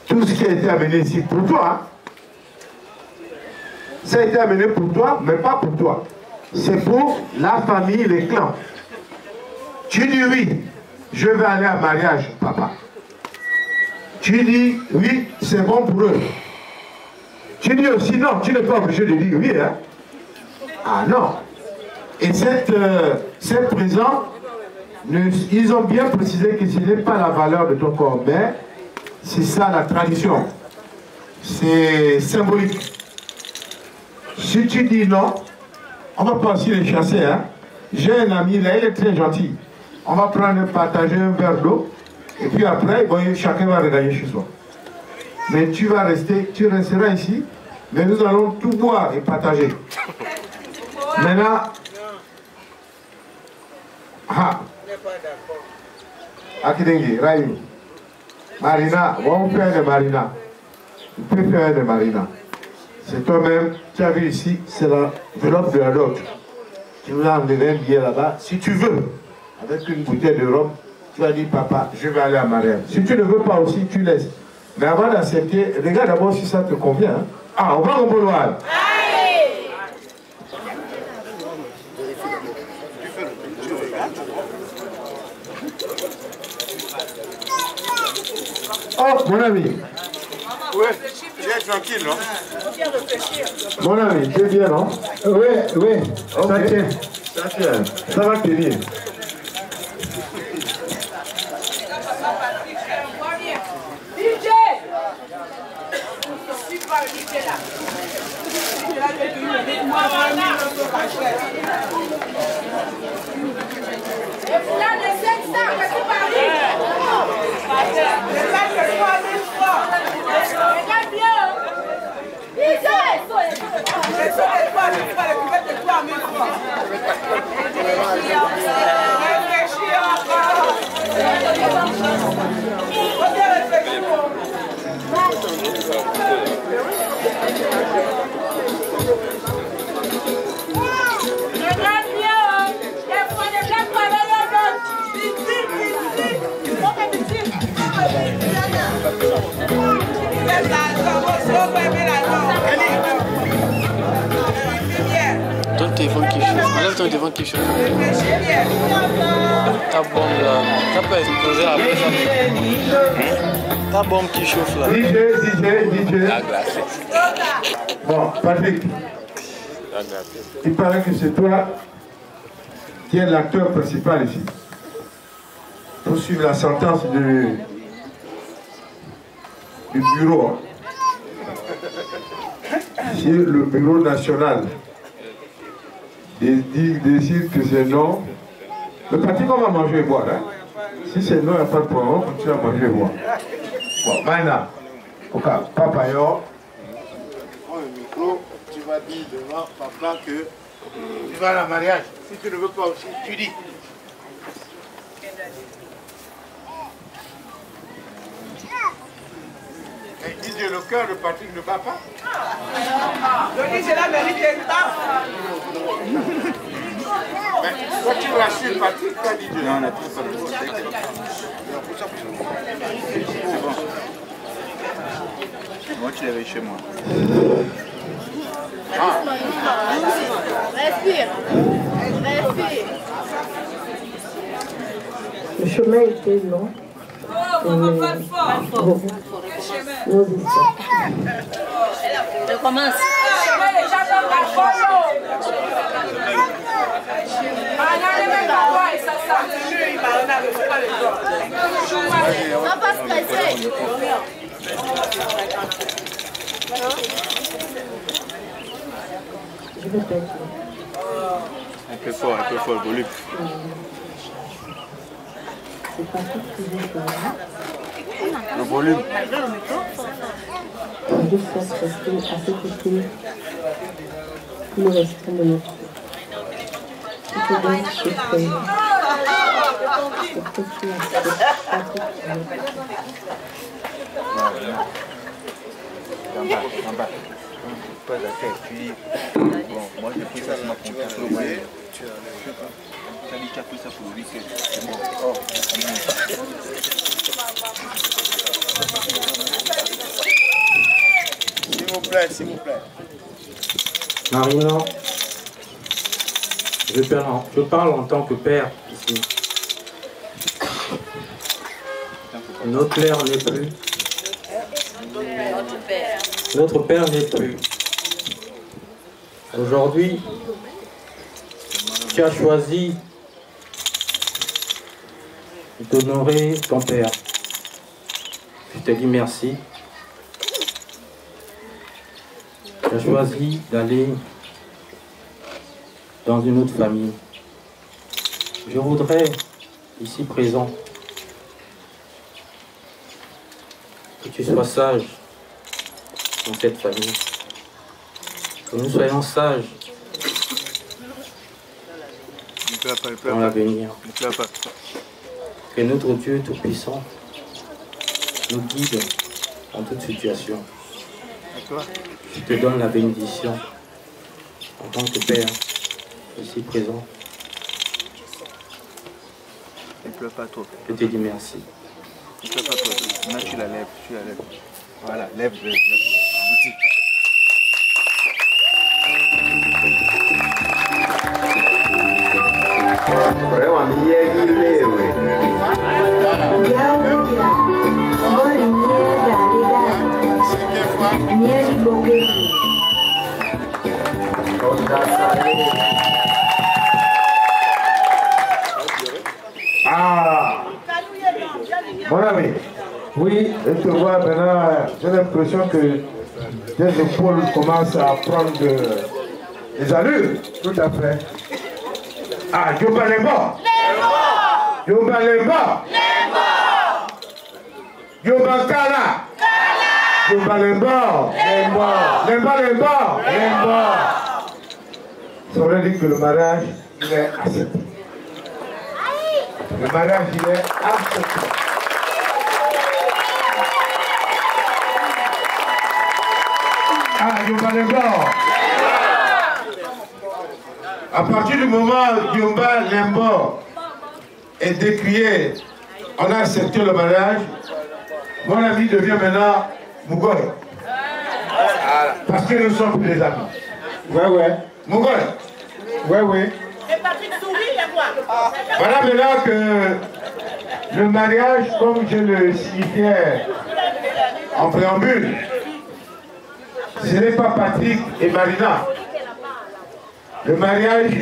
tout ce qui a été amené ici pour toi, ça a été amené pour toi, mais pas pour toi. C'est pour la famille, les clans. Tu dis oui. je vais aller à mariage, papa. Tu dis, oui, c'est bon pour eux. Tu dis aussi, non, tu n'es pas obligé de dire oui. Hein? Ah non. Et cette présent, ils ont bien précisé que ce n'est pas la valeur de ton corps, mais c'est ça la tradition. C'est symbolique. Si tu dis non, on ne va pas aussi les chasser. Hein? J'ai un ami là, il est très gentil. On va prendre, partager un verre d'eau, et puis après, bon, chacun va regagner chez soi. Mais tu vas rester, tu resteras ici, mais nous allons tout boire et partager. Maintenant, Akidengi, Raïm, Marina, on peut faire de Marina. Tu peux faire de Marina. C'est toi-même, tu as vu ici, c'est l'enveloppe de la dot. Tu nous as enlevé un billet là-bas. Si tu veux, avec une bouteille de rhum, tu vas dire, papa, je vais aller à mariage. Si tu ne veux pas aussi, tu laisses. Mais avant d'accepter, regarde d'abord si ça te convient. Hein. Ah, on va au boulevard. Oh, mon ami. Oui, j'ai tranquille, non? Mon ami, tu es bien, non? Oui, oui. Okay. Ça tient. Ça tient. Ça va tenir. DJ! Je suis pas le DJ là. Et voilà les 500, qu'est-ce que tu parles? Regarde bien! DJ! Ton téléphone qui chauffe, enlève ton téléphone qui chauffe. Ta bombe là, ça peut exploser après ça. Ta bombe qui chauffe là. DJ. La glace. Bon, Patrick. Il paraît que c'est toi qui es l'acteur principal ici. Pour suivre la sentence du bureau. Si le bureau national décide que c'est non, le parti qu'on va manger et boire. Hein? Si c'est non, il n'y a pas de problème, on continue à manger et boire. Bon, maintenant, papa, yo. Prends le micro, tu vas dire devant papa que tu vas à la mariage. Si tu ne veux pas aussi, tu dis. Et dis le cœur de Patrick ne bat pas. Le DJ là mérite des temps. Mais toi tu rassures Patrick, toi dis Dieu. Non, on a tout ça. C'est bon. Moi, tu l'avais chez moi. Respire. Le chemin était long. Je commence. On va stresser. Je vais peut-être. Un peu fort, le volume. C'est pas tout ce que j'ai fait. Le volume. On doit juste rester à ce côté tout le restant de notre vie. Tu te donnes ce fait. C'est que tu acceptes à ce que En bas. Pas la tête. Puis, bon, moi j'ai pris ça sur ma confiance. Tu as dit qu'il a pris ça pour lui, c'est bon. Oh, s'il vous plaît. Marina, je parle en tant que père ici. Notre père n'est plus. Notre père n'est plus. Aujourd'hui, tu as choisi d'honorer ton père. Je te dis merci. Tu as choisi d'aller dans une autre famille. Je voudrais, ici présent, que tu sois sage dans cette famille. Que nous soyons sages dans l'avenir. Que notre Dieu Tout-Puissant nous guide en toute situation. Je te donne la bénédiction en tant que Père, ici présent. Ne pleure pas trop. Je te dis merci. Ne pleure pas trop. Maintenant tu la lèves, Voilà, lève la boutique. Ah, mon ami, oui, je te vois maintenant, j'ai l'impression que tes épaules commencent à prendre des allures. Tout à fait. Ah, Yoba Lemba. Yoba Lemba. Yoba Kala. Yoba Lemba. Lemba. Ça veut dire que le mariage, il est accepté. Le mariage, il est accepté. Ah, Yoba Lemba. À partir du moment où Yoba Lemba est décrié, on a accepté le mariage, mon ami devient maintenant Mougoy. Parce que nous sommes plus des amis. Ouais. Mougoy. Ouais. Voilà maintenant que le mariage, comme je le signifiais en préambule, ce n'est pas Patrick et Marina. Le mariage,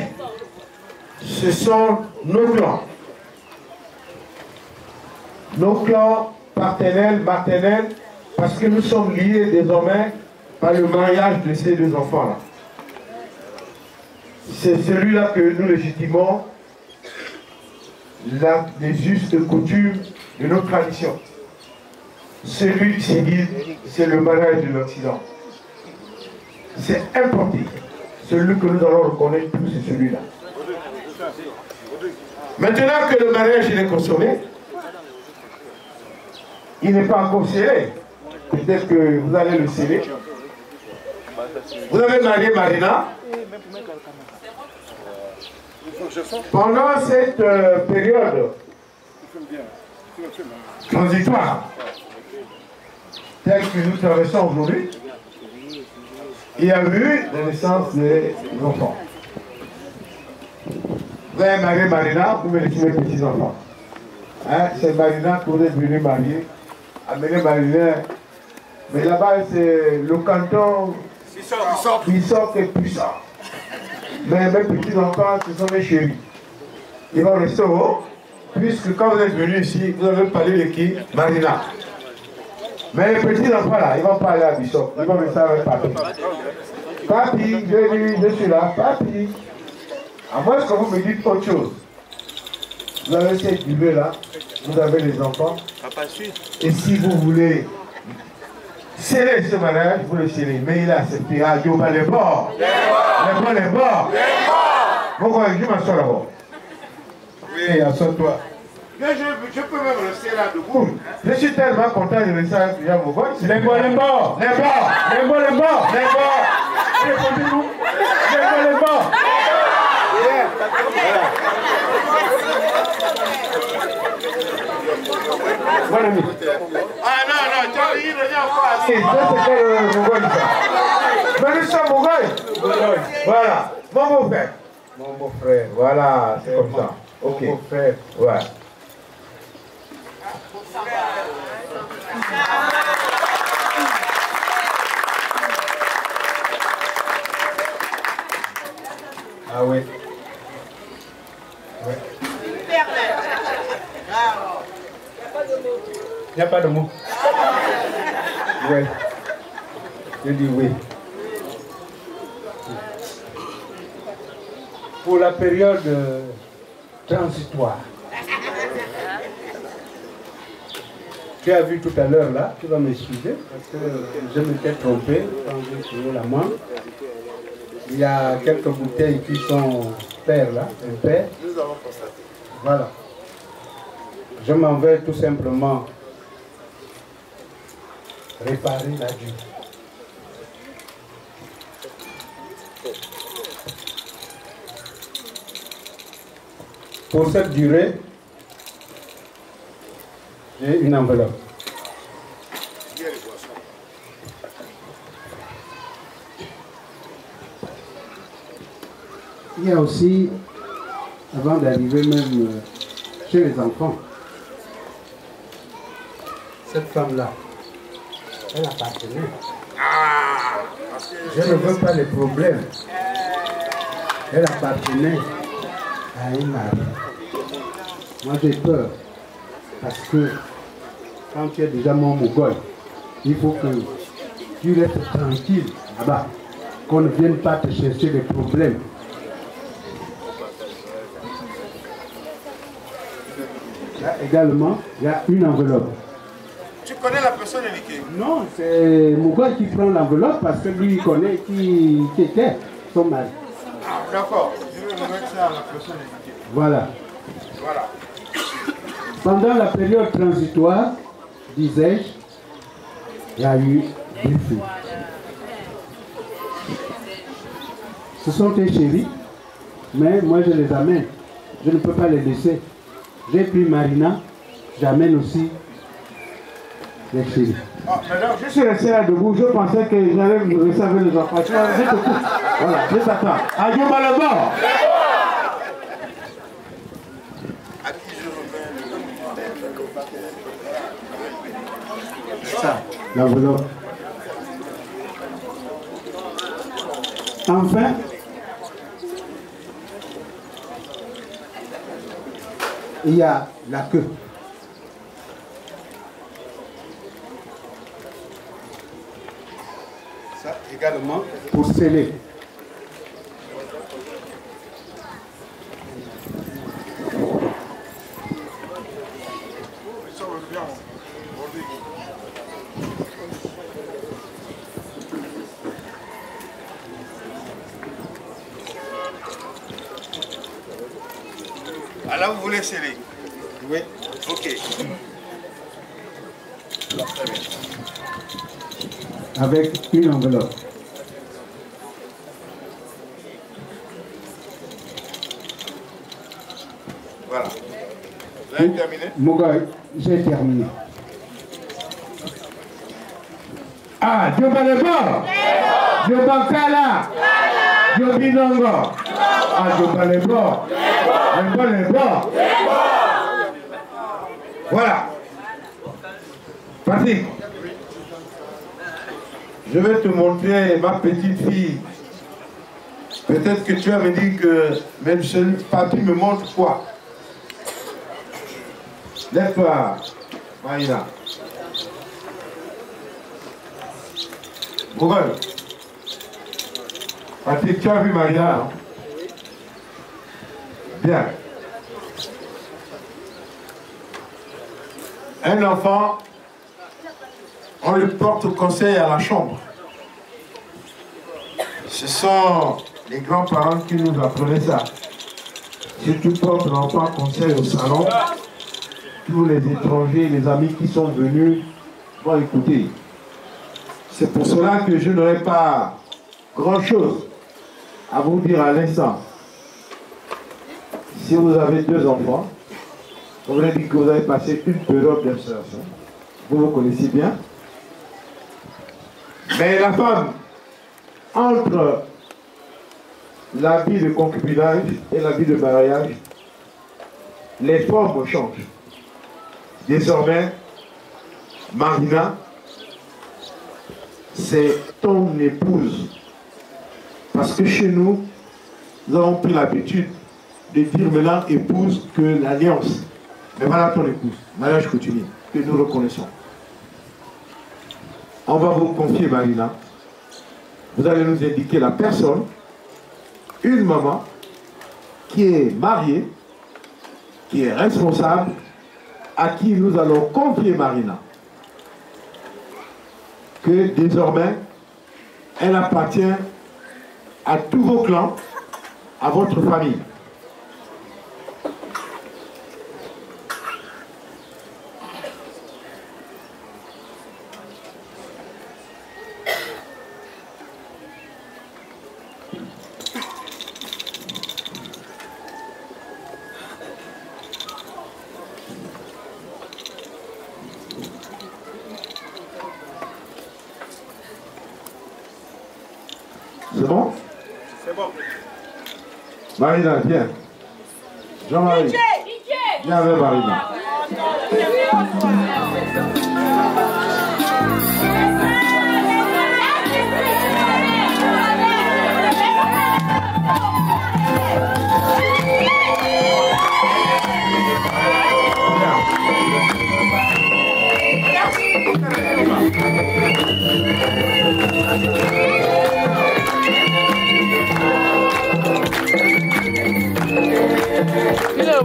ce sont nos clans. Nos clans partenaires, parce que nous sommes liés désormais par le mariage de ces deux enfants-là. C'est celui-là que nous légitimons les justes coutumes de notre tradition. Celui civil, c'est le mariage de l'Occident. C'est important. Celui que nous allons reconnaître tous, c'est celui-là. Maintenant que le mariage est consommé, il n'est pas encore scellé. Peut-être que vous allez le sceller. Vous avez marié Marina. Pendant cette période transitoire, telle que nous traversons aujourd'hui, il y a eu la naissance des enfants. Vous avez marié Marina, vous me laissez mes petits-enfants. Hein, c'est Marina que vous êtes venu marier. Amenez Marina. Mais là-bas, c'est le canton Bissok et puissant. Mais mes petits-enfants, ce sont mes chéris. Ils vont rester au haut, puisque quand vous êtes venus ici, vous avez parlé de qui? Marina. Mais les petits-enfants là, ils ne vont pas aller à Bissok. Ils vont rester avec Papi. Papi, je suis là. Papi. À moins que vous me dites autre chose. Vous avez cette bébé là, vous avez les enfants. Et si vous voulez sceller ce mariage, vous le scellez. Mais il a accepté. Ah, Dieu va les bords. Les bords. Pourquoi je m'assois là-bas? Oui, assois-toi. Mais je peux même rester là debout. Je suis tellement content de rester avec Pierre Mougoy. Les bords. Bon ami. Ah non, tu as dit de encore. C'est le Mougoy ça. Mais nous sommes Mougoy. Voilà. Mon beau-frère. Mon beau-frère. Voilà, c'est comme ça. Ok. Mon frère. Ouais. Ah oui. Ouais. Il n'y a pas de mots. Oui. Je dis oui. Pour la période transitoire. Tu as vu tout à l'heure là, tu vas m'excuser parce que je m'étais trompé quand j'ai trouvé la main. Il y a quelques bouteilles qui sont paires là, impaires. Nous avons constaté. Voilà. Je m'en vais tout simplement réparer la durée. Pour cette durée, j'ai une enveloppe. Il y a aussi, avant d'arriver même chez les enfants, cette femme-là, elle appartenait. Je ne veux pas les problèmes. Elle appartenait à un mari. Moi j'ai peur, parce que quand tu es déjà mon mogol, il faut que tu restes tranquille là-bas, qu'on ne vienne pas te chercher des problèmes. Là également, il y a une enveloppe. Tu connais la personne indiquée? Non, c'est Mogol qui prend l'enveloppe parce que lui il connaît qui était son mari. Ah, d'accord. Je vais remettre ça à la personne indiquée. Voilà. Voilà. Pendant la période transitoire, disais-je, il y a eu des filles. Ce sont tes chéris, mais moi je les amène. Je ne peux pas les laisser. J'ai pris Marina, j'amène aussi les chéris. Ah, madame, Je suis resté là debout, je pensais que j'allais me laisser avec les enfants. Voilà, je t'attends. Adieu, Malabord. Ça, l'enveloppe. Enfin, il y a la queue. Ça également pour sceller. Ah là, vous voulez sceller? Oui. Ok. Très bien. Avec une enveloppe. Voilà. Vous avez terminé? Mogoy, j'ai terminé. Ah, Diobalebo! Diobankala! Diobinongo! Ah, Diobalebo! Diobalebo! Voilà. Patrick, je vais te montrer ma petite fille. Peut-être que tu vas me dire que même ce papier me montre quoi. Lève-toi, Marina. Mogol. Patrick, tu as vu Marina, hein? Bien. Un enfant, on le porte au conseil à la chambre. Ce sont les grands-parents qui nous apprenaient ça. Si tu portes l'enfant conseil au salon, tous les étrangers, les amis qui sont venus vont écouter. C'est pour cela que je n'aurai pas grand-chose à vous dire à l'instant. Si vous avez 2 enfants, on vous a dit que vous avez passé une période d'installation. Vous me connaissez bien. Mais la femme, entre la vie de concubinage et la vie de mariage, les formes changent. Désormais, Marina, c'est ton épouse. Parce que chez nous, nous avons pris l'habitude de dire maintenant épouse que l'alliance. Mais voilà ton épouse. Mariage coutumier que nous reconnaissons. On va vous confier Marina. Vous allez nous indiquer la personne, une maman qui est mariée, qui est responsable, à qui nous allons confier Marina. Que désormais, elle appartient à tous vos clans, à votre famille. C'est bon? C'est bon. Marina, viens. Jean-Marie. Viens avec Marina.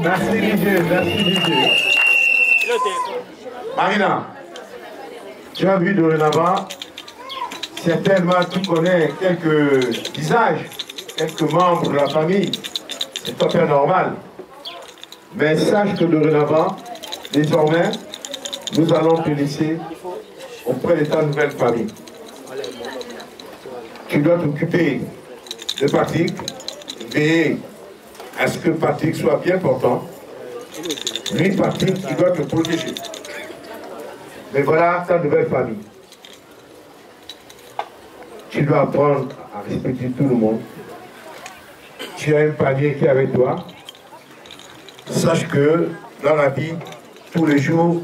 Merci DJ, merci DJ. Marina, tu as vu dorénavant, certainement tu connais quelques visages, quelques membres de la famille. C'est tout à fait normal. Mais sache que dorénavant, désormais, nous allons te laisser auprès de ta nouvelle famille. Tu dois t'occuper de Patrick, veiller à ce que Patrick soit bien portant. Lui, Patrick, il doit te protéger. Mais voilà ta nouvelle famille. Tu dois apprendre à respecter tout le monde. Tu as un panier qui est avec toi. Sache que dans la vie, tous les jours,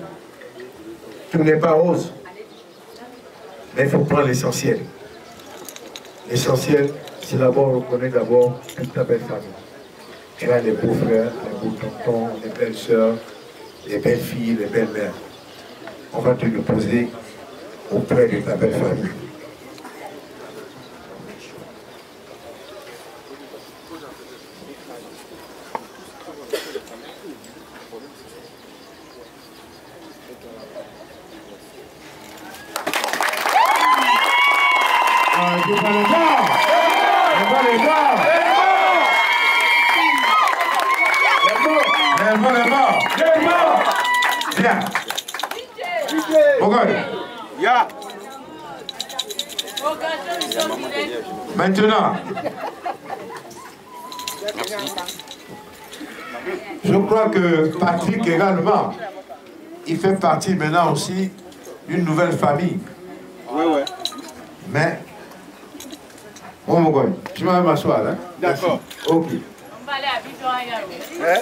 tout n'est pas rose. Mais il faut prendre l'essentiel. L'essentiel, c'est d'abord reconnaître d'abord toute ta belle famille. Tu as les beaux frères, les beaux tontons, les belles sœurs, les belles filles, les belles mères. On va te le poser auprès de ta belle famille. Bien. Ya. Maintenant, je crois que Patrick également, il fait partie maintenant aussi d'une nouvelle famille. Ouais. Mais, bon mon gars, tu vas m'asseoir, hein? D'accord. Ok. On va aller à Bidouan. Hein?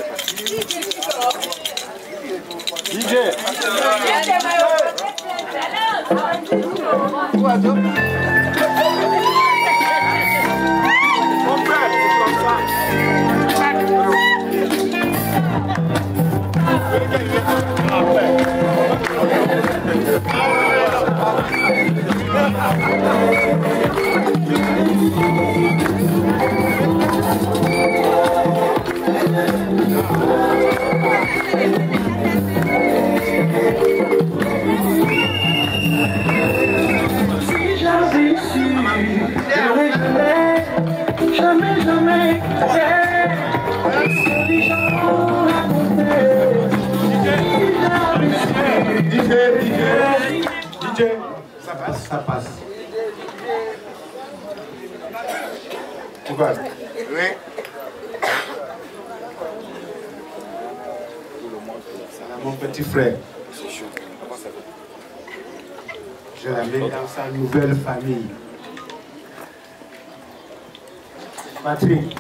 DJ. Si j'avais su, j'aurais jamais les gens ont raconté. DJ, ça passe, ça passe. Pourquoi? Oui. Mon petit frère. Je l'amène dans sa nouvelle famille. Patrick,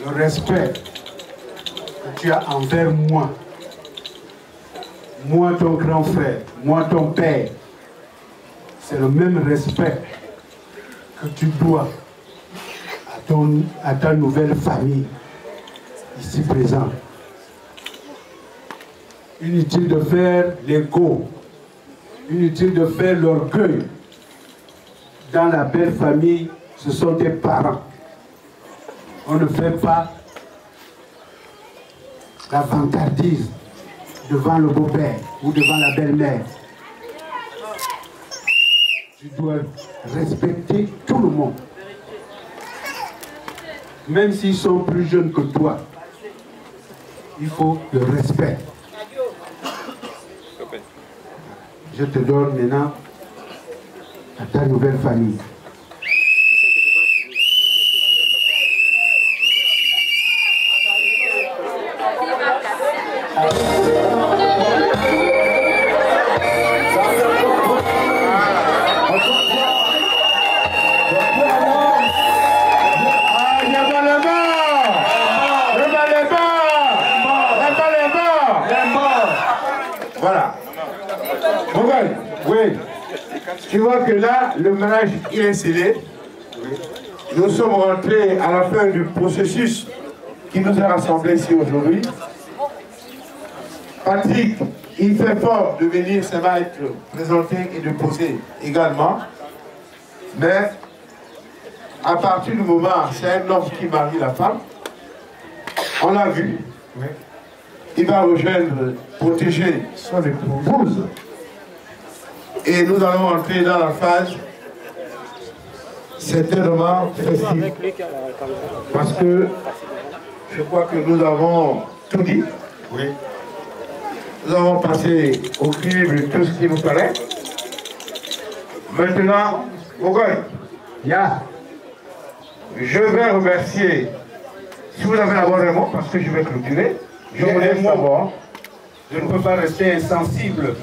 le respect que que tu as envers moi, moi ton grand frère, moi ton père, c'est le même respect que tu dois à ta nouvelle famille ici présente. Inutile de faire l'ego, inutile de faire l'orgueil. Dans la belle famille, ce sont tes parents. On ne fait pas la vantardise devant le beau-père ou devant la belle-mère. Tu dois respecter tout le monde. Même s'ils sont plus jeunes que toi, il faut le respect. Je te donne maintenant à ta nouvelle famille. Voilà. Oui. Tu vois que là, le ménage il est scellé. Nous sommes rentrés à la fin du processus qui nous a rassemblés ici aujourd'hui. Patrick, il fait fort de venir, ça va être présenté et de poser également. Mais à partir du moment, c'est un homme qui marie la femme. On l'a vu. Il va rejoindre, protéger son épouse. Et nous allons entrer dans la phase certainement festive. Parce que je crois que nous avons tout dit. Oui. Nous avons passé au crible tout ce qu'il nous fallait. Maintenant, Mogoy, je vais remercier, si vous avez d'abord un mot, parce que je vais clôturer, je vous laisse savoir. Je ne peux pas rester insensible.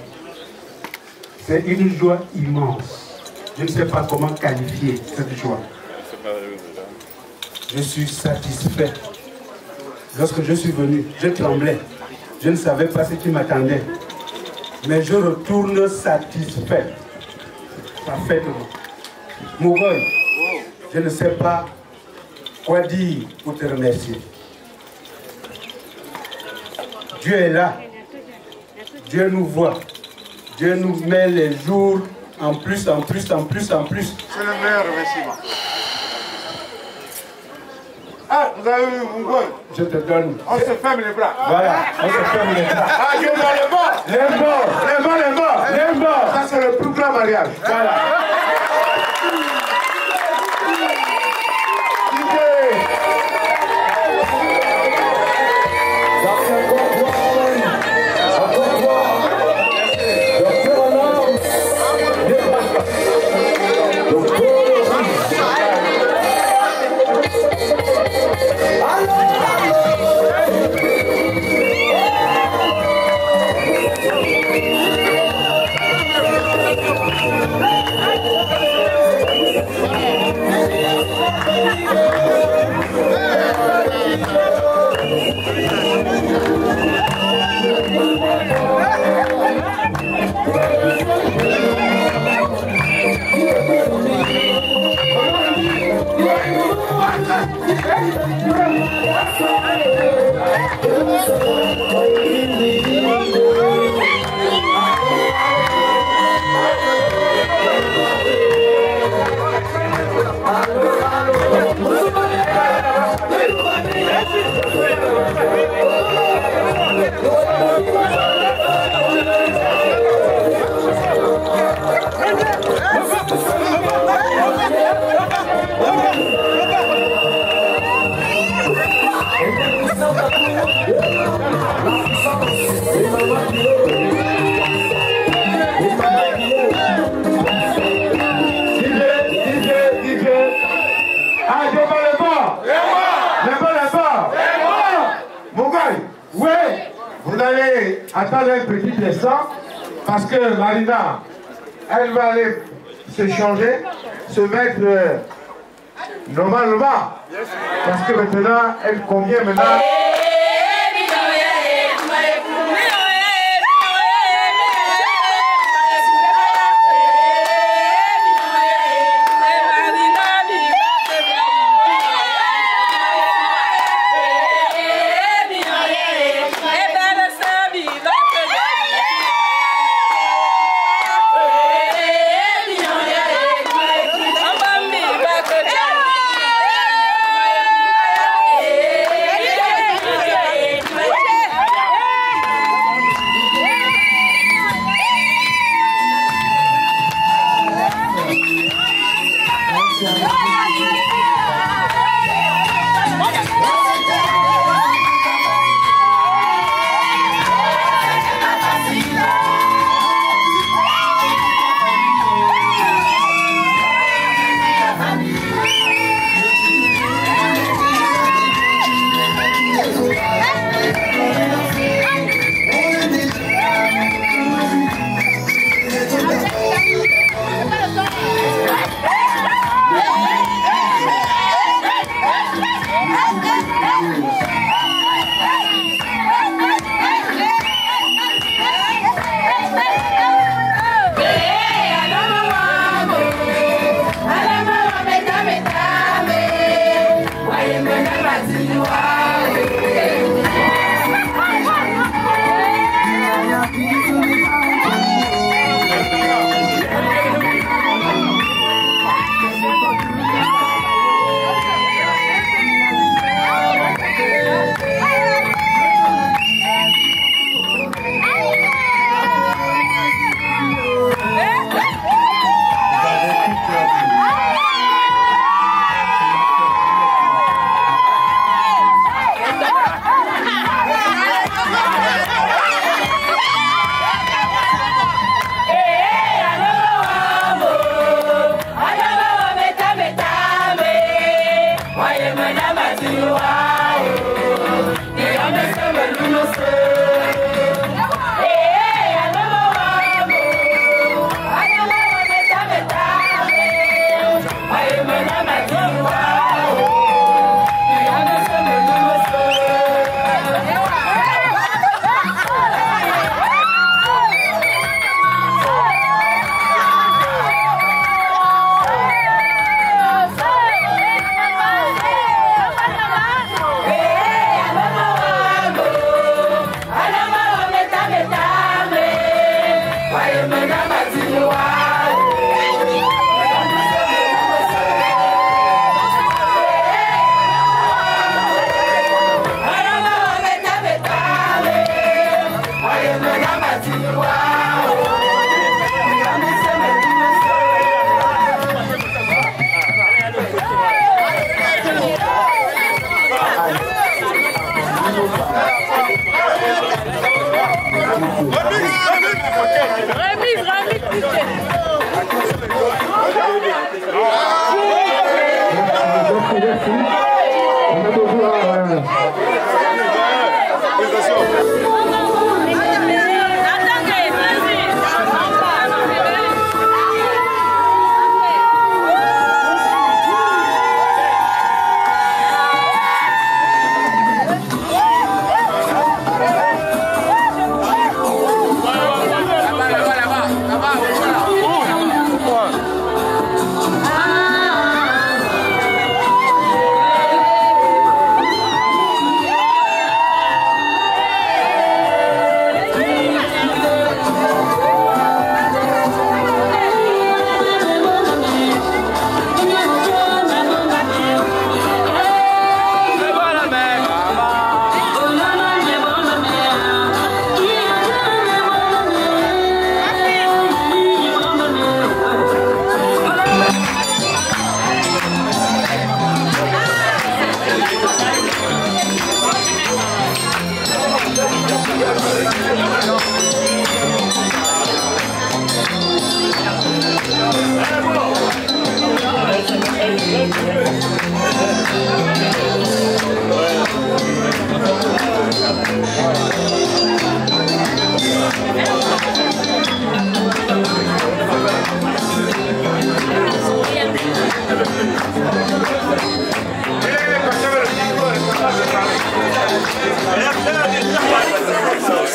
C'est une joie immense. Je ne sais pas comment qualifier cette joie. Je suis satisfait. Lorsque je suis venu, je tremblais. Je ne savais pas ce qui m'attendait. Mais je retourne satisfait. Parfaitement. Mougoy, je ne sais pas quoi dire pour te remercier. Dieu est là. Dieu nous voit. Dieu nous met les jours en plus, en plus, en plus, en plus. C'est le meilleur remerciement. Ah, vous avez vu mon goût? Je te donne. On se ferme les bras. Voilà, on se ferme les bras. Ah, Dieu dans les bords. Les bords. Ça, c'est le plus grand mariage. Voilà. Attendez un petit instant, parce que Marina, elle va aller se changer, se mettre normalement, parce que maintenant, elle convient maintenant.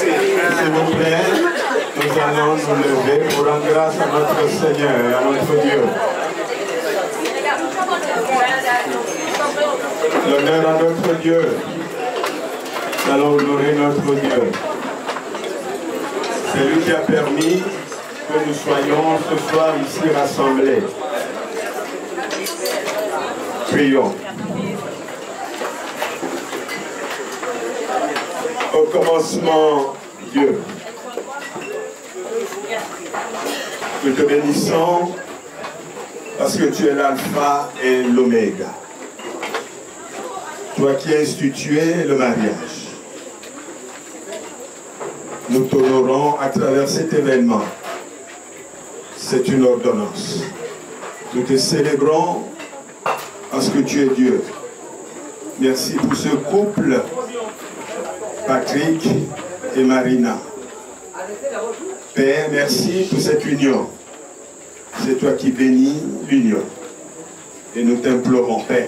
S'il vous plaît, nous allons nous lever pour rendre grâce à notre Seigneur et à notre Dieu. L'honneur à notre Dieu. Nous allons honorer notre Dieu. C'est lui qui a permis que nous soyons ce soir ici rassemblés. Prions. Au commencement, Dieu, nous te bénissons parce que tu es l'alpha et l'oméga. Toi qui as institué le mariage. Nous t'honorons à travers cet événement. C'est une ordonnance. Nous te célébrons parce que tu es Dieu. Merci pour ce couple, Patrick et Marina. Père, merci pour cette union. C'est toi qui bénis l'union. Et nous t'implorons, Père,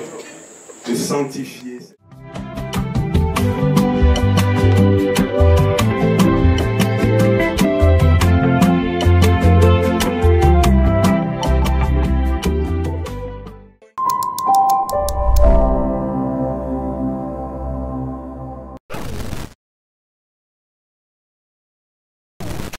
de sanctifier.